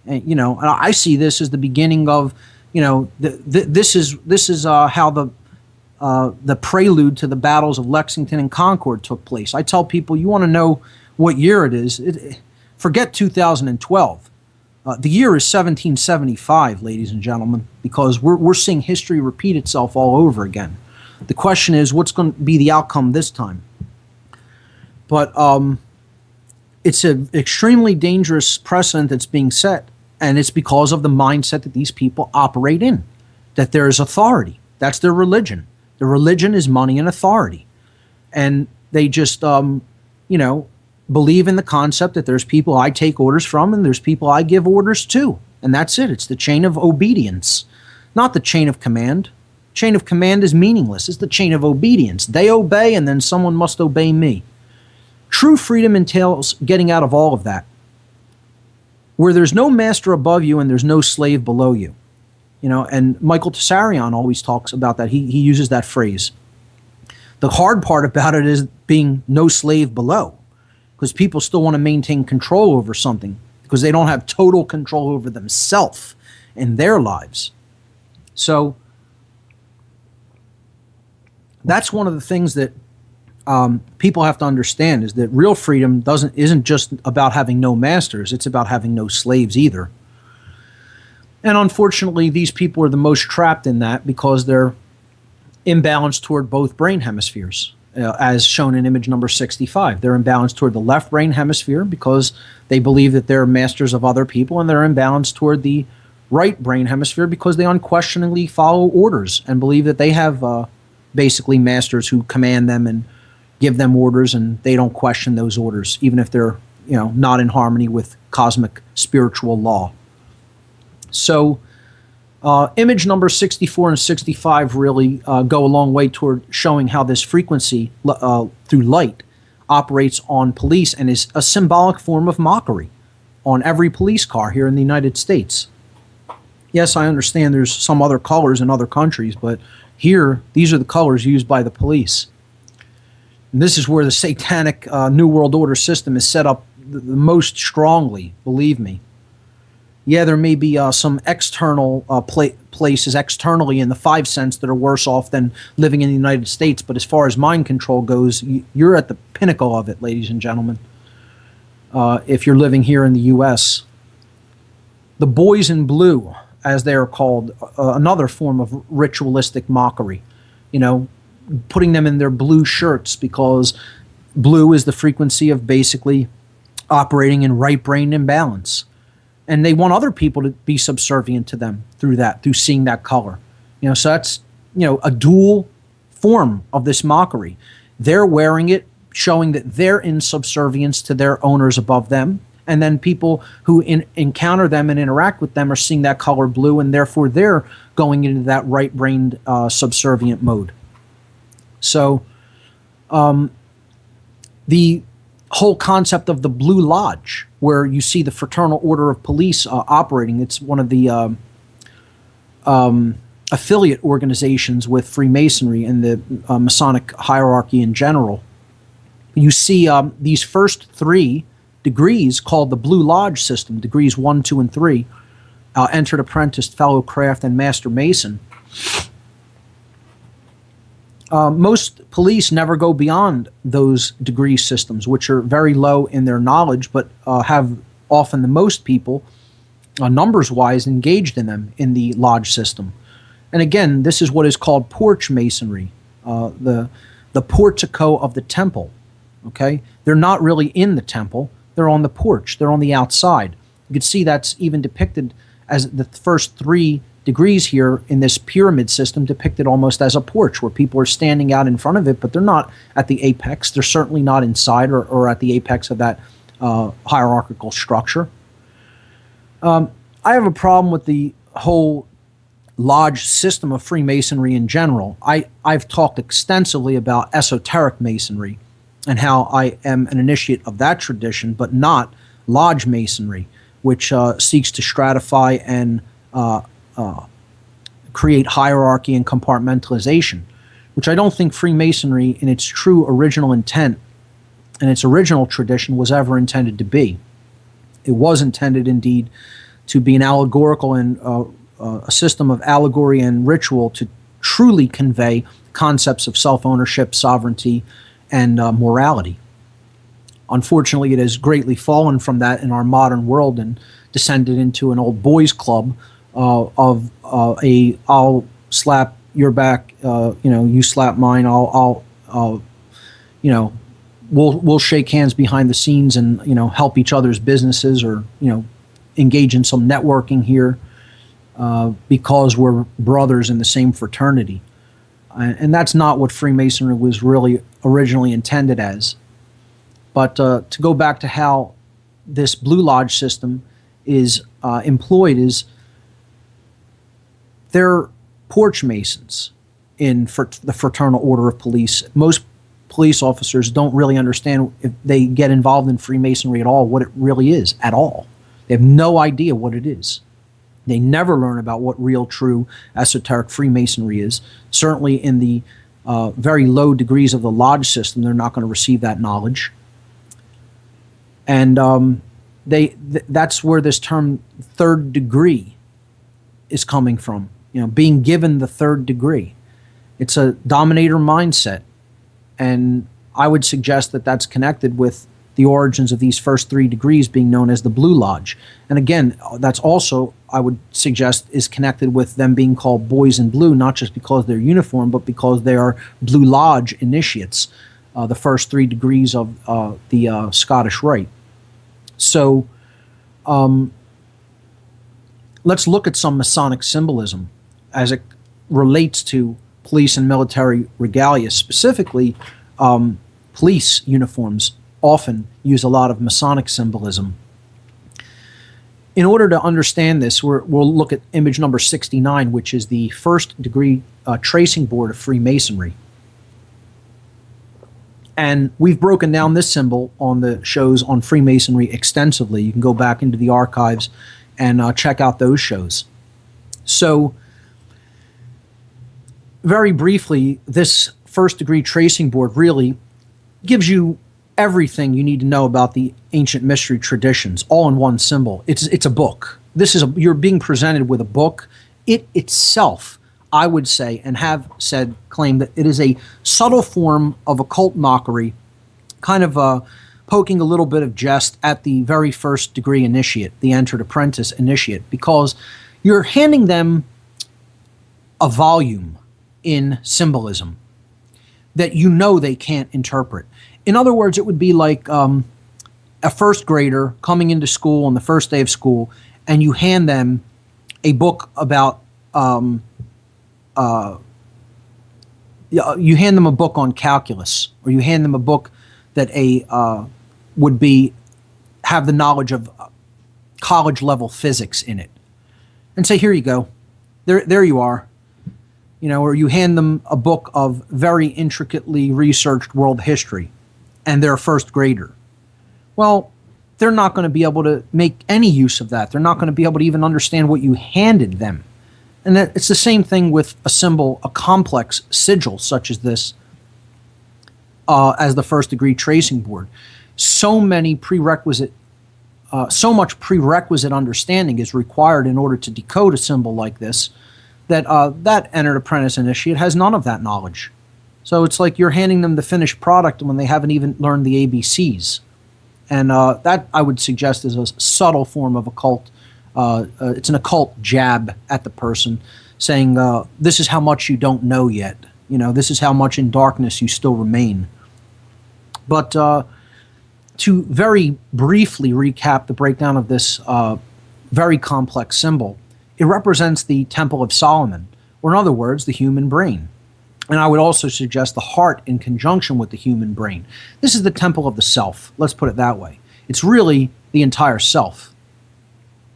And, and I see this as the beginning of, this is how the prelude to the battles of Lexington and Concord took place. I tell people, you want to know what year it is, forget 2012. The year is 1775, ladies and gentlemen, because we're seeing history repeat itself all over again. The question is, what's going to be the outcome this time? But it's an extremely dangerous precedent that's being set, and it's because of the mindset that these people operate in, that there is authority. That's their religion. Their religion is money and authority. And they just, believe in the concept that there's people I take orders from and there's people I give orders to. And that's it. It's the chain of obedience, not the chain of command. Chain of command is meaningless. It's the chain of obedience. They obey and then someone must obey me. True freedom entails getting out of all of that, where there's no master above you and there's no slave below you. And Michael Tsarion always talks about that. He uses that phrase. The hard part about it is being no slave below, because people still want to maintain control over something because they don't have total control over themselves and their lives. So that's one of the things that people have to understand, is that real freedom isn't just about having no masters. It's about having no slaves either. And unfortunately, these people are the most trapped in that because they're imbalanced toward both brain hemispheres. As shown in image number 65. They're imbalanced toward the left brain hemisphere because they believe that they're masters of other people, and they're imbalanced toward the right brain hemisphere because they unquestioningly follow orders and believe that they have basically masters who command them and give them orders, and they don't question those orders, even if they're not in harmony with cosmic spiritual law. So image number 64 and 65 really go a long way toward showing how this frequency through light operates on police and is a symbolic form of mockery on every police car here in the United States. Yes, I understand there's some other colors in other countries, but here, these are the colors used by the police. And this is where the satanic New World Order system is set up the most strongly, believe me. Yeah, there may be some external places externally in the 5 cents that are worse off than living in the United States. But as far as mind control goes, you're at the pinnacle of it, ladies and gentlemen, if you're living here in the U.S. The boys in blue, as they are called, another form of ritualistic mockery. Putting them in their blue shirts because blue is the frequency of basically operating in right brain imbalance. And they want other people to be subservient to them through seeing that color. So that's, a dual form of this mockery. They're wearing it, showing that they're in subservience to their owners above them. And then people who encounter them and interact with them are seeing that color blue, and therefore they're going into that right-brained subservient mode. So the whole concept of the Blue Lodge, where you see the Fraternal Order of Police operating. It's one of the affiliate organizations with Freemasonry and the Masonic hierarchy in general. You see these first 3 degrees called the Blue Lodge system, degrees 1, 2, and 3, entered apprentice, fellow craft, and master mason. Most police never go beyond those degree systems, which are very low in their knowledge, but have often the most people, numbers-wise, engaged in them in the lodge system. And again, this is what is called porch masonry, the portico of the temple. Okay, they're not really in the temple; they're on the porch. They're on the outside. You can see that's even depicted as the first 3 degrees here in this pyramid system depicted almost as a porch where people are standing out in front of it, but they're not at the apex. They're certainly not inside or at the apex of that hierarchical structure. I have a problem with the whole lodge system of Freemasonry in general. I've talked extensively about esoteric Masonry and how I am an initiate of that tradition, but not lodge Masonry, which seeks to stratify and create hierarchy and compartmentalization, which I don't think Freemasonry in its true original intent and its original tradition was ever intended to be. It was intended indeed to be an allegorical and a system of allegory and ritual to truly convey concepts of self-ownership, sovereignty, and morality. Unfortunately, it has greatly fallen from that in our modern world and descended into an old boys club of I'll slap your back, you slap mine. I'll we'll shake hands behind the scenes and help each other's businesses or engage in some networking here because we're brothers in the same fraternity, and that's not what Freemasonry was really originally intended as. But to go back to how this Blue Lodge system is employed is they're porch masons in the Fraternal Order of Police. Most police officers don't really understand, if they get involved in Freemasonry at all, what it really is at all. They have no idea what it is. They never learn about what real, true, esoteric Freemasonry is. Certainly in the very low degrees of the lodge system, they're not going to receive that knowledge. And that's where this term third degree is coming from. Being given the third degree. It's a dominator mindset. And I would suggest that that's connected with the origins of these first 3 degrees being known as the Blue Lodge. And again, that's also, I would suggest, is connected with them being called boys in blue, not just because they're uniform, but because they are Blue Lodge initiates, the first 3 degrees of the Scottish Rite. So let's look at some Masonic symbolism as it relates to police and military regalia. Specifically, police uniforms often use a lot of Masonic symbolism. In order to understand this, we'll look at image number 69, which is the first degree tracing board of Freemasonry. And we've broken down this symbol on the shows on Freemasonry extensively. You can go back into the archives and check out those shows. So, very briefly, this first degree tracing board really gives you everything you need to know about the ancient mystery traditions, all in one symbol. It's a book. You're being presented with a book. It itself, I would say, and have said, claim that it is a subtle form of occult mockery, kind of poking a little bit of jest at the very first degree initiate, the entered apprentice initiate, because you're handing them a volume in symbolism that they can't interpret. In other words, it would be like a first grader coming into school on the first day of school, and you hand them a book about you hand them a book on calculus, or you hand them a book that would have the knowledge of college level physics in it, and say, here you go, there you are. Or you hand them a book of very intricately researched world history, and they're a first grader. Well, they're not going to be able to make any use of that. They're not going to be able to even understand what you handed them. And it's the same thing with a symbol, a complex sigil such as this, as the first degree tracing board. So much prerequisite understanding is required in order to decode a symbol like this, that entered apprentice initiate has none of that knowledge. So it's like you're handing them the finished product when they haven't even learned the ABCs. And that, I would suggest, is a subtle form of occult. It's an occult jab at the person, saying, this is how much you don't know yet. This is how much in darkness you still remain. But to very briefly recap the breakdown of this very complex symbol. It represents the Temple of Solomon, or in other words, the human brain. And I would also suggest the heart in conjunction with the human brain. This is the temple of the self. Let's put it that way. It's really the entire self.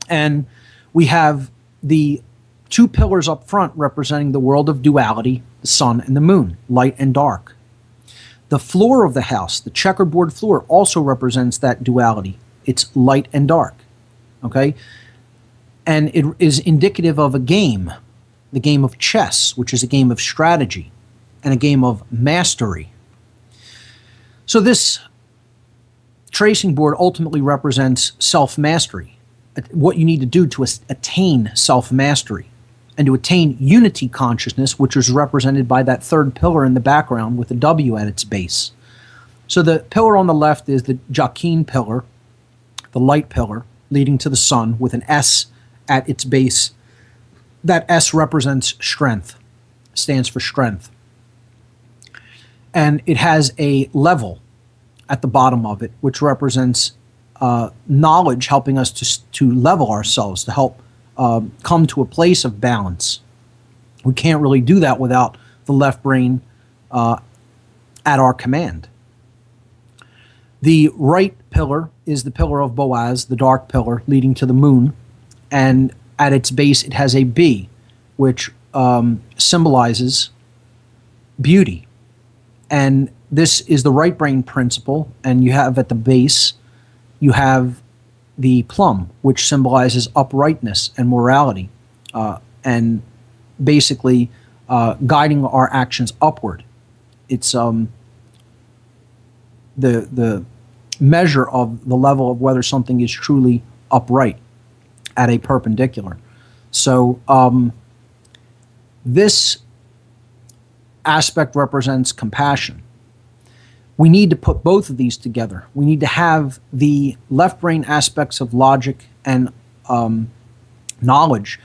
And we have the two pillars up front representing the world of duality, the sun and the moon, light and dark. The floor of the house, the checkerboard floor, also represents that duality. It's light and dark. Okay? And it is indicative of a game, the game of chess, which is a game of strategy and a game of mastery. So this tracing board ultimately represents self-mastery, what you need to do to attain self-mastery and to attain unity consciousness, which is represented by that third pillar in the background with a W at its base. So the pillar on the left is the Joachim pillar, the light pillar leading to the sun with an S at its base. That S represents strength, stands for strength. And it has a level at the bottom of it, which represents knowledge, helping us to level ourselves, to help come to a place of balance. We can't really do that without the left brain at our command. The right pillar is the pillar of Boaz, the dark pillar leading to the moon, and at its base it has a B, which symbolizes beauty. And this is the right brain principle, and you have at the base, you have the plum, which symbolizes uprightness and morality, and basically guiding our actions upward. It's the measure of the level of whether something is truly upright at a perpendicular. So this aspect represents compassion. We need to put both of these together. We need to have the left brain aspects of logic and knowledge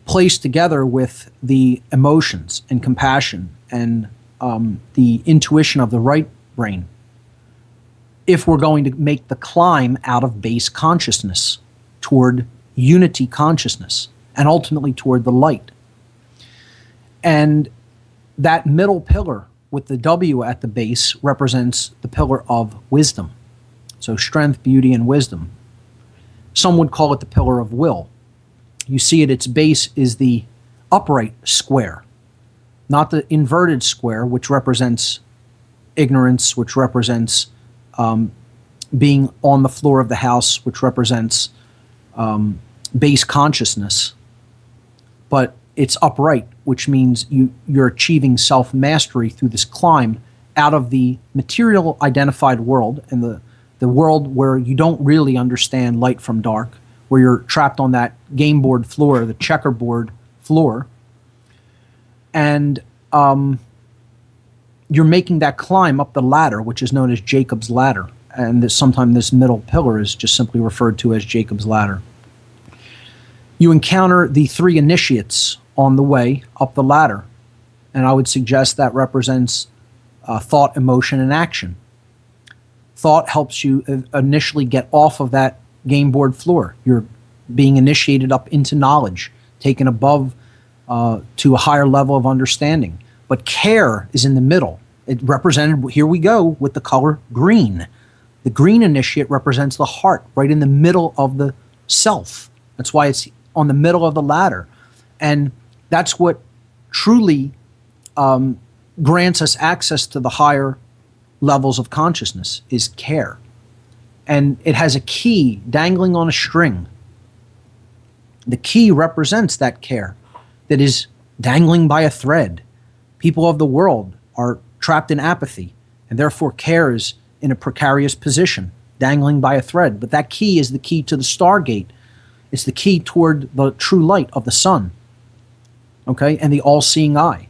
placed together with the emotions and compassion and the intuition of the right brain if we're going to make the climb out of base consciousness toward unity consciousness and ultimately toward the light. And that middle pillar with the W at the base represents the pillar of wisdom. So strength, beauty, and wisdom. Some would call it the pillar of will. You see at its base is the upright square, not the inverted square, which represents ignorance, which represents being on the floor of the house, which represents base consciousness. But it's upright, which means you're achieving self-mastery through this climb out of the material identified world and the world where you don't really understand light from dark, where you're trapped on that game board floor, the checkerboard floor, and you're making that climb up the ladder, which is known as Jacob's ladder, and sometimes this middle pillar is just simply referred to as Jacob's ladder. You encounter the three initiates on the way up the ladder, and I would suggest that represents thought, emotion, and action. Thought helps you initially get off of that game board floor. You're being initiated up into knowledge, taken above to a higher level of understanding. But care is in the middle. It represented, here we go, with the color green. The green initiate represents the heart, right in the middle of the self. That's why it's on the middle of the ladder. And that's what truly grants us access to the higher levels of consciousness, is care. And it has a key dangling on a string. The key represents that care that is dangling by a thread. People of the world are trapped in apathy, and therefore care is in a precarious position, dangling by a thread. But that key is the key to the Stargate. It's the key toward the true light of the sun, okay, and the all-seeing eye,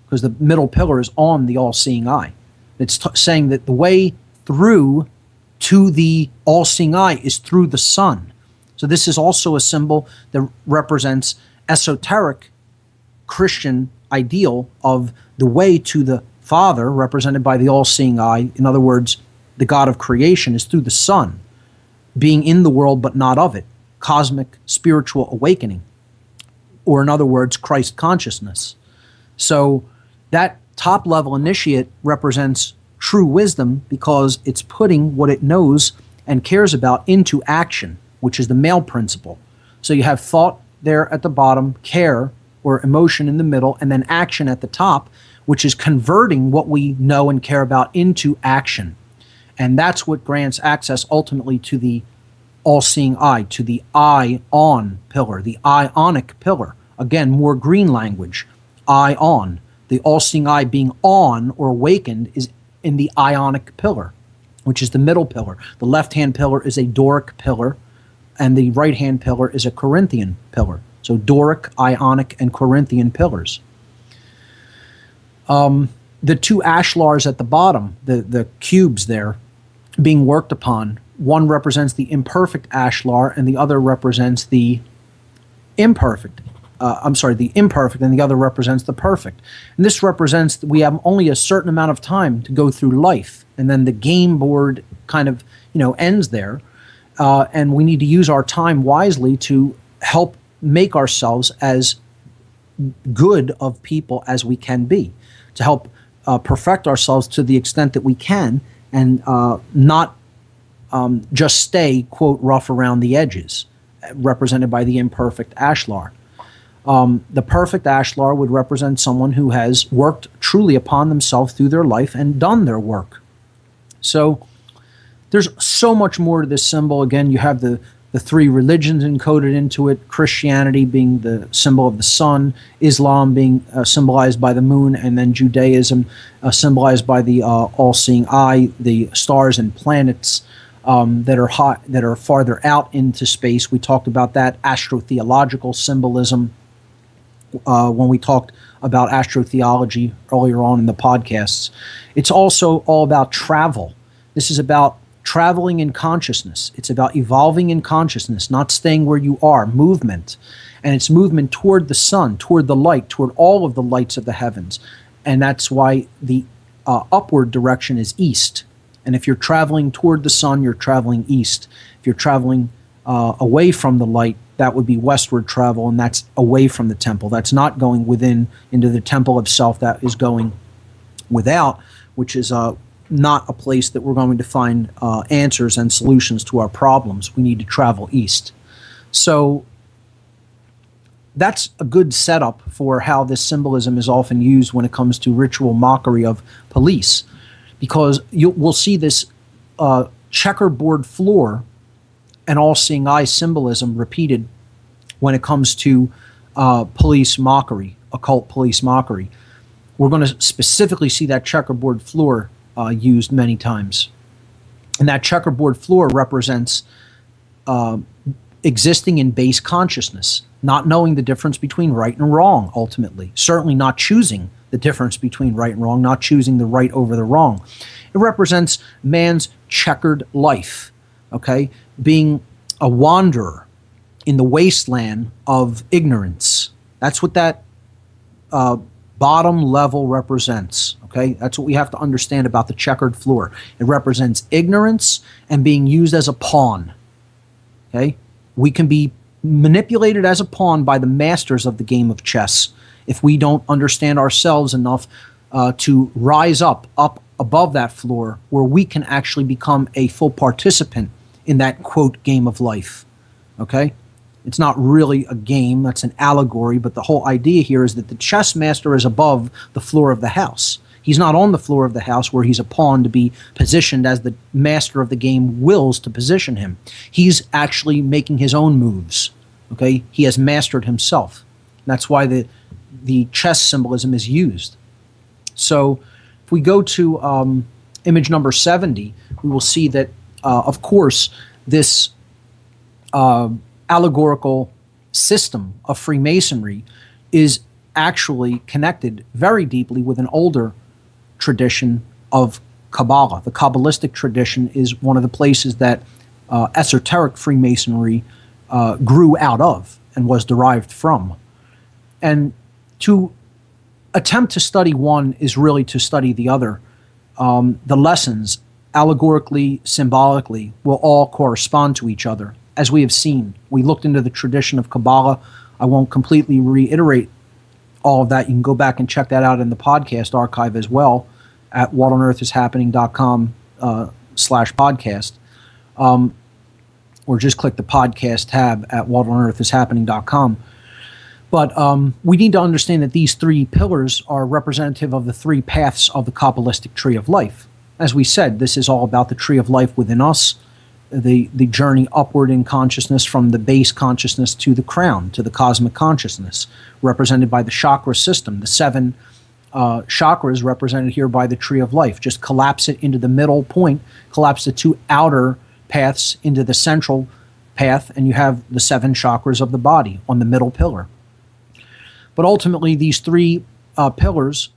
because the middle pillar is on the all-seeing eye. It's saying that the way through to the all-seeing eye is through the sun. So this is also a symbol that represents esoteric Christian ideal of the way to the Father, represented by the all-seeing eye. In other words, the God of creation is through the sun, being in the world but not of it, cosmic spiritual awakening, or in other words, Christ consciousness. So that top level initiate represents true wisdom because it's putting what it knows and cares about into action, which is the male principle. So you have thought there at the bottom, care or emotion in the middle, and then action at the top, which is converting what we know and care about into action. And that's what grants access ultimately to the all-seeing eye, to the eye-on pillar, the ionic pillar. Again, more green language, eye-on. The all-seeing eye being on or awakened is in the ionic pillar, which is the middle pillar. The left-hand pillar is a Doric pillar, and the right-hand pillar is a Corinthian pillar. So Doric, Ionic, and Corinthian pillars. The two ashlars at the bottom, the cubes there, being worked upon, one represents the imperfect ashlar and the other represents the imperfect. The imperfect, and the other represents the perfect. And this represents that we have only a certain amount of time to go through life, and then the game board kind of ends there. And we need to use our time wisely to help make ourselves as good of people as we can be, to help perfect ourselves to the extent that we can, and not just stay, quote, rough around the edges, represented by the imperfect ashlar. The perfect ashlar would represent someone who has worked truly upon themselves through their life and done their work. So there's so much more to this symbol. Again, you have the three religions encoded into it, Christianity being the symbol of the sun, Islam being symbolized by the moon, and then Judaism symbolized by the all-seeing eye, the stars and planets that are farther out into space. We talked about that astrotheological symbolism when we talked about astrotheology earlier on in the podcasts. It's also all about travel. This is about traveling in consciousness. It's about evolving in consciousness, not staying where you are, movement. And it's movement toward the sun, toward the light, toward all of the lights of the heavens. And that's why the upward direction is east. And if you're traveling toward the sun, you're traveling east. If you're traveling away from the light, that would be westward travel, and that's away from the temple. That's not going within into the temple of self. That is going without, which is not a place that we're going to find answers and solutions to our problems. We need to travel east. So that's a good setup for how this symbolism is often used when it comes to ritual mockery of police, because we'll see this checkerboard floor and all-seeing eye symbolism repeated when it comes to police mockery, occult police mockery. We're going to specifically see that checkerboard floor used many times. And that checkerboard floor represents existing in base consciousness, not knowing the difference between right and wrong, ultimately. Certainly not choosing the difference between right and wrong, not choosing the right over the wrong. It represents man's checkered life, okay? Being a wanderer in the wasteland of ignorance. That's what that bottom level represents, okay? That's what we have to understand about the checkered floor. It represents ignorance and being used as a pawn, okay? We can be manipulated as a pawn by the masters of the game of chess if we don't understand ourselves enough to rise up above that floor where we can actually become a full participant in that, quote, game of life, okay? It's not really a game, that's an allegory, but the whole idea here is that the chess master is above the floor of the house. He's not on the floor of the house where he's a pawn to be positioned as the master of the game wills to position him. He's actually making his own moves, okay? He has mastered himself. That's why the chess symbolism is used. So if we go to image number 70, we will see that, of course, this allegorical system of Freemasonry is actually connected very deeply with an older tradition of Kabbalah. The Kabbalistic tradition is one of the places that esoteric Freemasonry grew out of and was derived from. And to attempt to study one is really to study the other. The lessons, allegorically, symbolically, will all correspond to each other. as we have seen. We looked into the tradition of Kabbalah. I won't completely reiterate all of that. You can go back and check that out in the podcast archive as well at whatonearthishappening.com /podcast. Or just click the podcast tab at whatonearthishappening.com. But we need to understand that these three pillars are representative of the three paths of the Kabbalistic tree of life. As we said, this is all about the tree of life within us, the journey upward in consciousness from the base consciousness to the crown, to the cosmic consciousness, represented by the chakra system, the 7 chakras represented here by the tree of life. Just collapse it into the middle point, collapse the 2 outer paths into the central path, and you have the 7 chakras of the body on the middle pillar. But ultimately, these 3 pillars,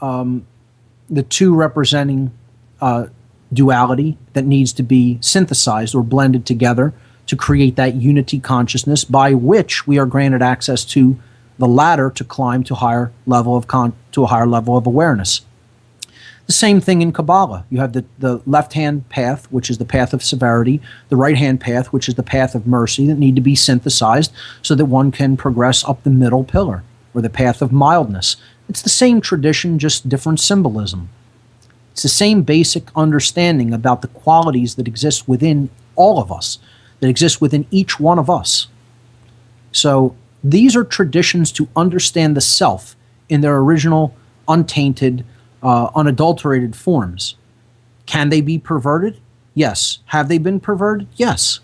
the 2 representing duality that needs to be synthesized or blended together to create that unity consciousness by which we are granted access to the ladder to climb to a higher level of awareness. The same thing in Kabbalah. You have the left-hand path, which is the path of severity, the right-hand path, which is the path of mercy, that need to be synthesized so that one can progress up the middle pillar, or the path of mildness. It's the same tradition, just different symbolism. It's the same basic understanding about the qualities that exist within all of us, that exist within each one of us. So these are traditions to understand the self in their original, untainted, unadulterated forms. Can they be perverted? Yes. Have they been perverted? Yes.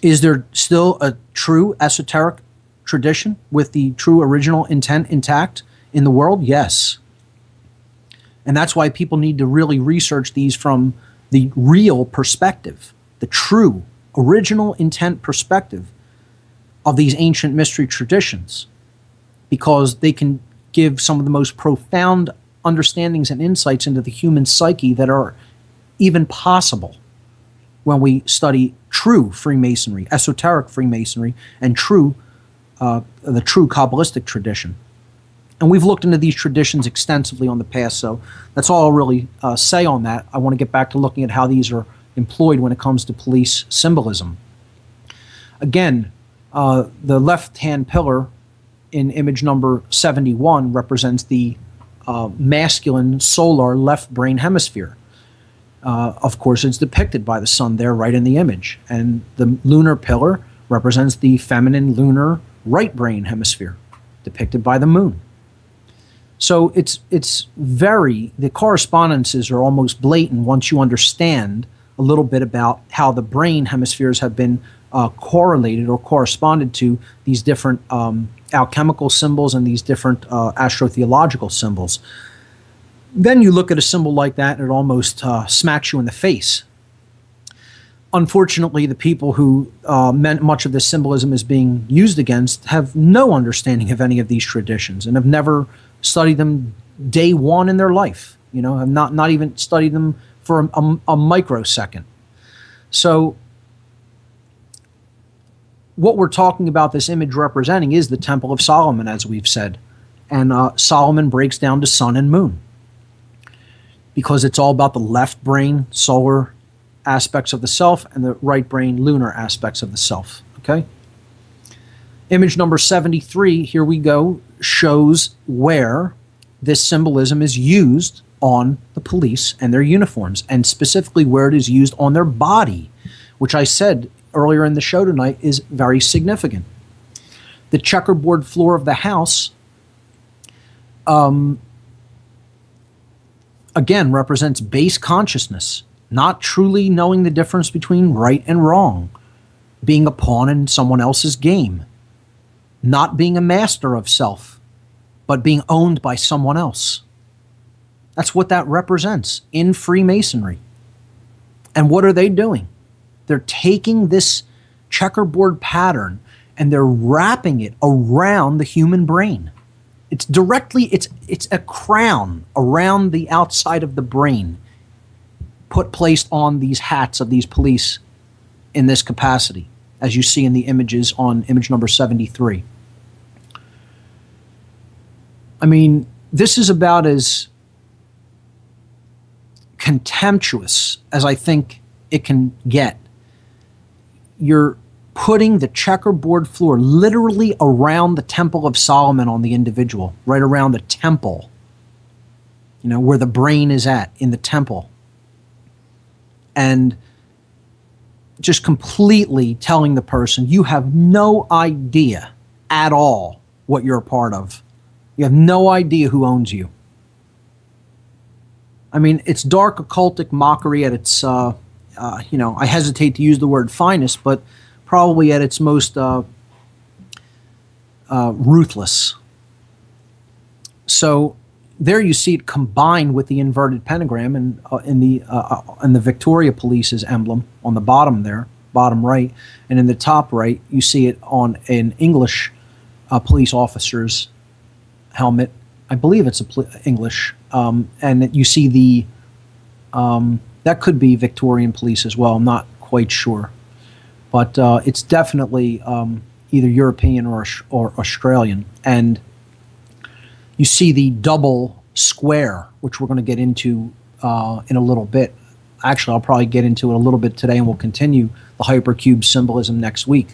Is there still a true esoteric tradition with the true original intent intact in the world? Yes. And that's why people need to really research these from the real perspective, the true original intent perspective of these ancient mystery traditions, because they can give some of the most profound understandings and insights into the human psyche that are even possible when we study true Freemasonry, esoteric Freemasonry, and the true Kabbalistic tradition. And we've looked into these traditions extensively on the past, so that's all I'll really say on that. I want to get back to looking at how these are employed when it comes to police symbolism. Again, the left-hand pillar in image number 71 represents the masculine solar left brain hemisphere. Of course, it's depicted by the sun there right in the image. And the lunar pillar represents the feminine lunar right brain hemisphere, depicted by the moon. So the correspondences are almost blatant once you understand a little bit about how the brain hemispheres have been correlated or corresponded to these different alchemical symbols and these different astrotheological symbols. Then you look at a symbol like that and it almost smacks you in the face. Unfortunately, the people who much of this symbolism is being used against have no understanding of any of these traditions and have never studied them day one in their life, have not even studied them for a microsecond. So what we're talking about this image representing is the Temple of Solomon, as we've said. And Solomon breaks down to sun and moon because it's all about the left brain solar aspects of the self and the right brain lunar aspects of the self. Okay? Image number 73, here we go, shows where this symbolism is used on the police and their uniforms, and specifically where it is used on their body, which I said earlier in the show tonight is very significant. The checkerboard floor of the house, again, represents base consciousness, not truly knowing the difference between right and wrong, being a pawn in someone else's game, not being a master of self, but being owned by someone else. That's what that represents in Freemasonry. And what are they doing? They're taking this checkerboard pattern and they're wrapping it around the human brain. It's a crown around the outside of the brain, placed on these hats of these police in this capacity, as you see in the images on image number 73. I mean, this is about as contemptuous as I think it can get. you're putting the checkerboard floor literally around the Temple of Solomon on the individual, right around the temple, where the brain is at, in the temple. And just completely telling the person, you have no idea at all what you're a part of. You have no idea who owns you. I mean, it's dark occultic mockery at its, I hesitate to use the word finest, but probably at its most ruthless. So there you see it combined with the inverted pentagram and in the Victoria Police's emblem on the bottom there, bottom right, and in the top right you see it on an English police officer's helmet. I believe it's English, and you see the that could be Victorian police as well. I'm not quite sure, but it's definitely either European or Australian. And you see the double square, which we're going to get into in a little bit. Actually, I'll probably get into it a little bit today, and we'll continue the hypercube symbolism next week.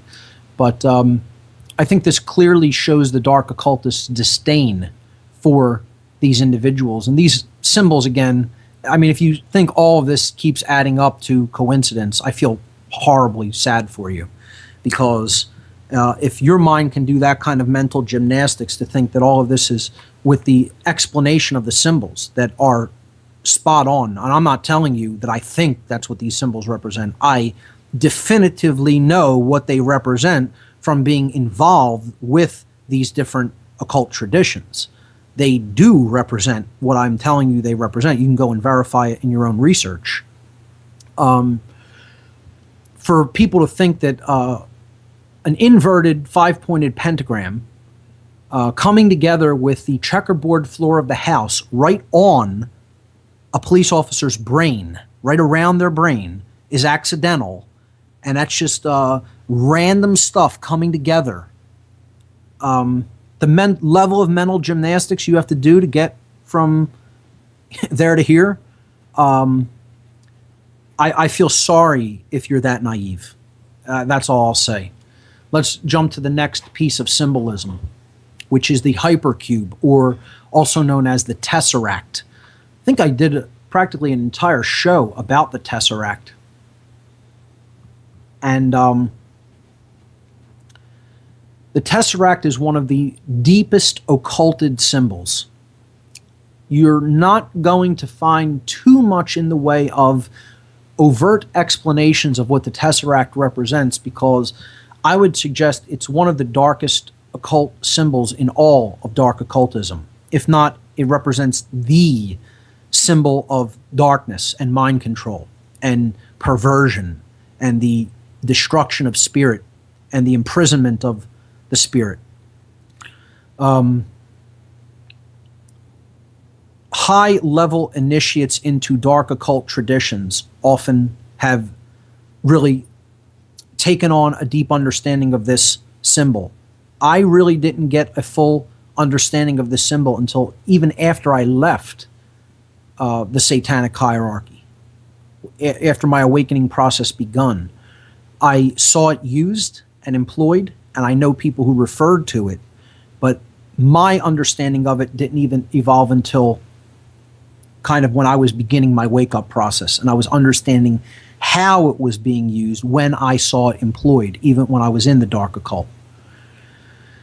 But I think this clearly shows the dark occultist's disdain for these individuals. And these symbols, again, I mean, if you think all of this keeps adding up to coincidence, I feel horribly sad for you. Because if your mind can do that kind of mental gymnastics to think that all of this is with the explanation of the symbols that are spot on, and I'm not telling you that I think that's what these symbols represent. I definitively know what they represent from being involved with these different occult traditions. They do represent what I'm telling you they represent. You can go and verify it in your own research. For people to think that an inverted five-pointed pentagram coming together with the checkerboard floor of the house right on a police officer's brain, right around their brain, is accidental, and that's just random stuff coming together. The level of mental gymnastics you have to do to get from there to here, I feel sorry if you're that naive. That's all I'll say. Let's jump to the next piece of symbolism, which is the hypercube, or also known as the tesseract. I think I did practically an entire show about the tesseract. And the tesseract is one of the deepest occulted symbols. You're not going to find too much in the way of overt explanations of what the tesseract represents, because I would suggest it's one of the darkest occult symbols in all of dark occultism. If not, it represents the symbol of darkness and mind control and perversion and the destruction of spirit and the imprisonment of the spirit. High-level initiates into dark occult traditions often have really taken on a deep understanding of this symbol. I really didn't get a full understanding of this symbol until even after I left the satanic hierarchy, after my awakening process begun. I saw it used and employed, and I know people who referred to it, but my understanding of it didn't even evolve until kind of when I was beginning my wake-up process, and I was understanding how it was being used when I saw it employed, even when I was in the dark occult.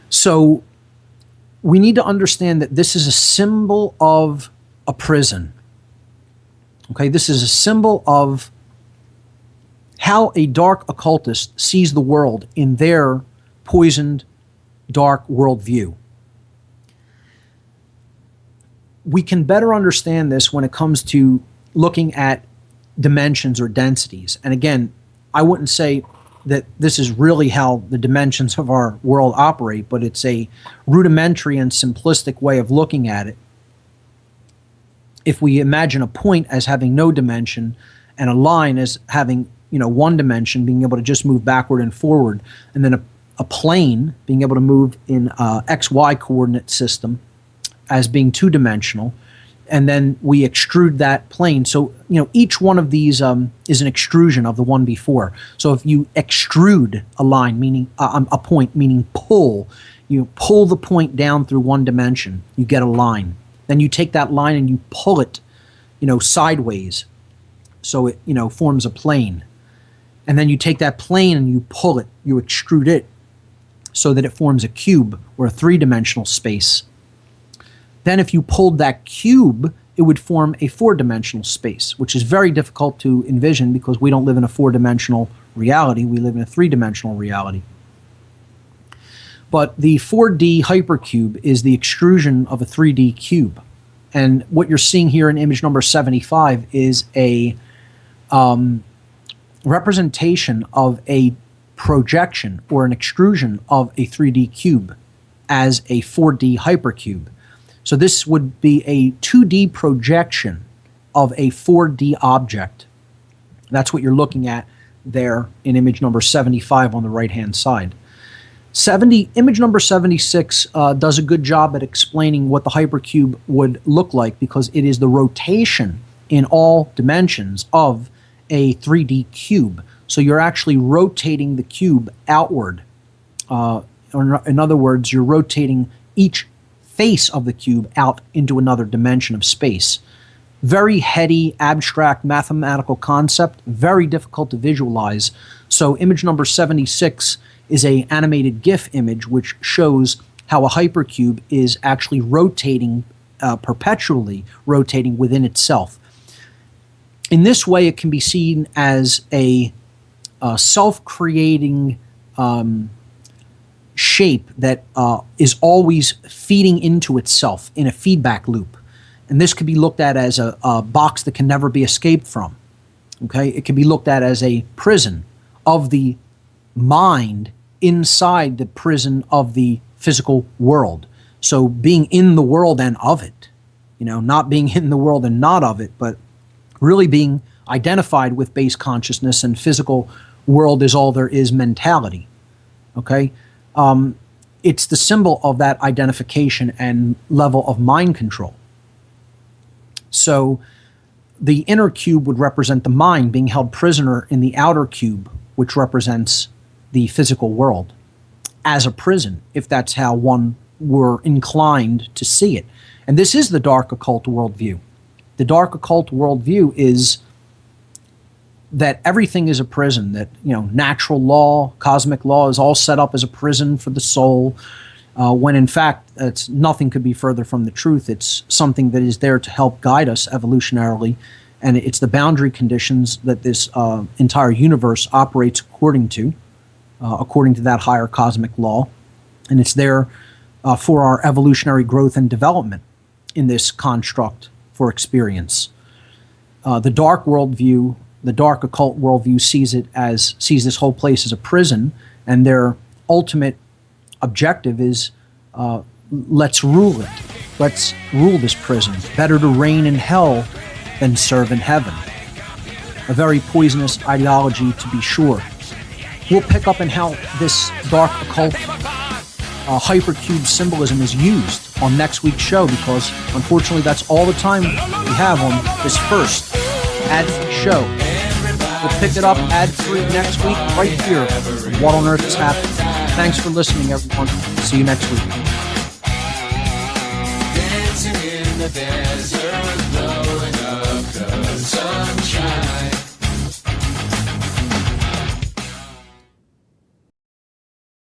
So we need to understand that this is a symbol of a prison. Okay, this is a symbol of how a dark occultist sees the world in their poisoned, dark worldview. We can better understand this when it comes to looking at dimensions or densities. And again, I wouldn't say that this is really how the dimensions of our world operate, but it's a rudimentary and simplistic way of looking at it. If we imagine a point as having no dimension and a line as having, one dimension, being able to just move backward and forward, and then a plane being able to move in XY coordinate system as being two-dimensional, and then we extrude that plane. So, each one of these is an extrusion of the one before. So if you extrude a line, meaning a point, meaning pull, you pull the point down through one dimension, you get a line. Then you take that line and you pull it, sideways, so it, forms a plane. And then you take that plane and you pull it, you extrude it, so that it forms a cube or a three-dimensional space. Then if you pulled that cube, it would form a four-dimensional space, which is very difficult to envision because we don't live in a four-dimensional reality. We live in a three-dimensional reality. But the 4D hypercube is the extrusion of a 3D cube. And what you're seeing here in image number 75 is a representation of a projection or an extrusion of a 3D cube as a 4D hypercube. So this would be a 2D projection of a 4D object. That's what you're looking at there in image number 75 on the right-hand side. Image number 76 does a good job at explaining what the hypercube would look like because it is the rotation in all dimensions of a 3D cube. So you're actually rotating the cube outward. In other words, you're rotating each face of the cube out into another dimension of space. Very heady, abstract mathematical concept, very difficult to visualize. So image number 76 is an animated GIF image which shows how a hypercube is actually rotating, perpetually rotating within itself. In this way, it can be seen as a self-creating shape that is always feeding into itself in a feedback loop. And this could be looked at as a box that can never be escaped from. Okay? It can be looked at as a prison of the mind inside the prison of the physical world. So being in the world and of it, not being in the world and not of it, but really being identified with base consciousness and physical world is all there is mentality. Okay? It's the symbol of that identification and level of mind control. So the inner cube would represent the mind being held prisoner in the outer cube, which represents the physical world as a prison, if that's how one were inclined to see it. And this is the dark occult worldview. The dark occult worldview is that everything is a prison, that natural law, cosmic law is all set up as a prison for the soul, when in fact nothing could be further from the truth. It's something that is there to help guide us evolutionarily, and it's the boundary conditions that this entire universe operates according to that higher cosmic law, and it's there for our evolutionary growth and development in this construct for experience. The dark worldview, the dark occult worldview sees this whole place as a prison, and their ultimate objective is let's rule it. Let's rule this prison. Better to reign in hell than serve in heaven. A very poisonous ideology, to be sure. We'll pick up on how this dark occult hypercube symbolism is used on next week's show, because unfortunately that's all the time we have on this first ad-free show. We'll pick it up ad-free next week right here. What on Earth is happening? Thanks for listening, everyone. See you next week. Dancing in the desert.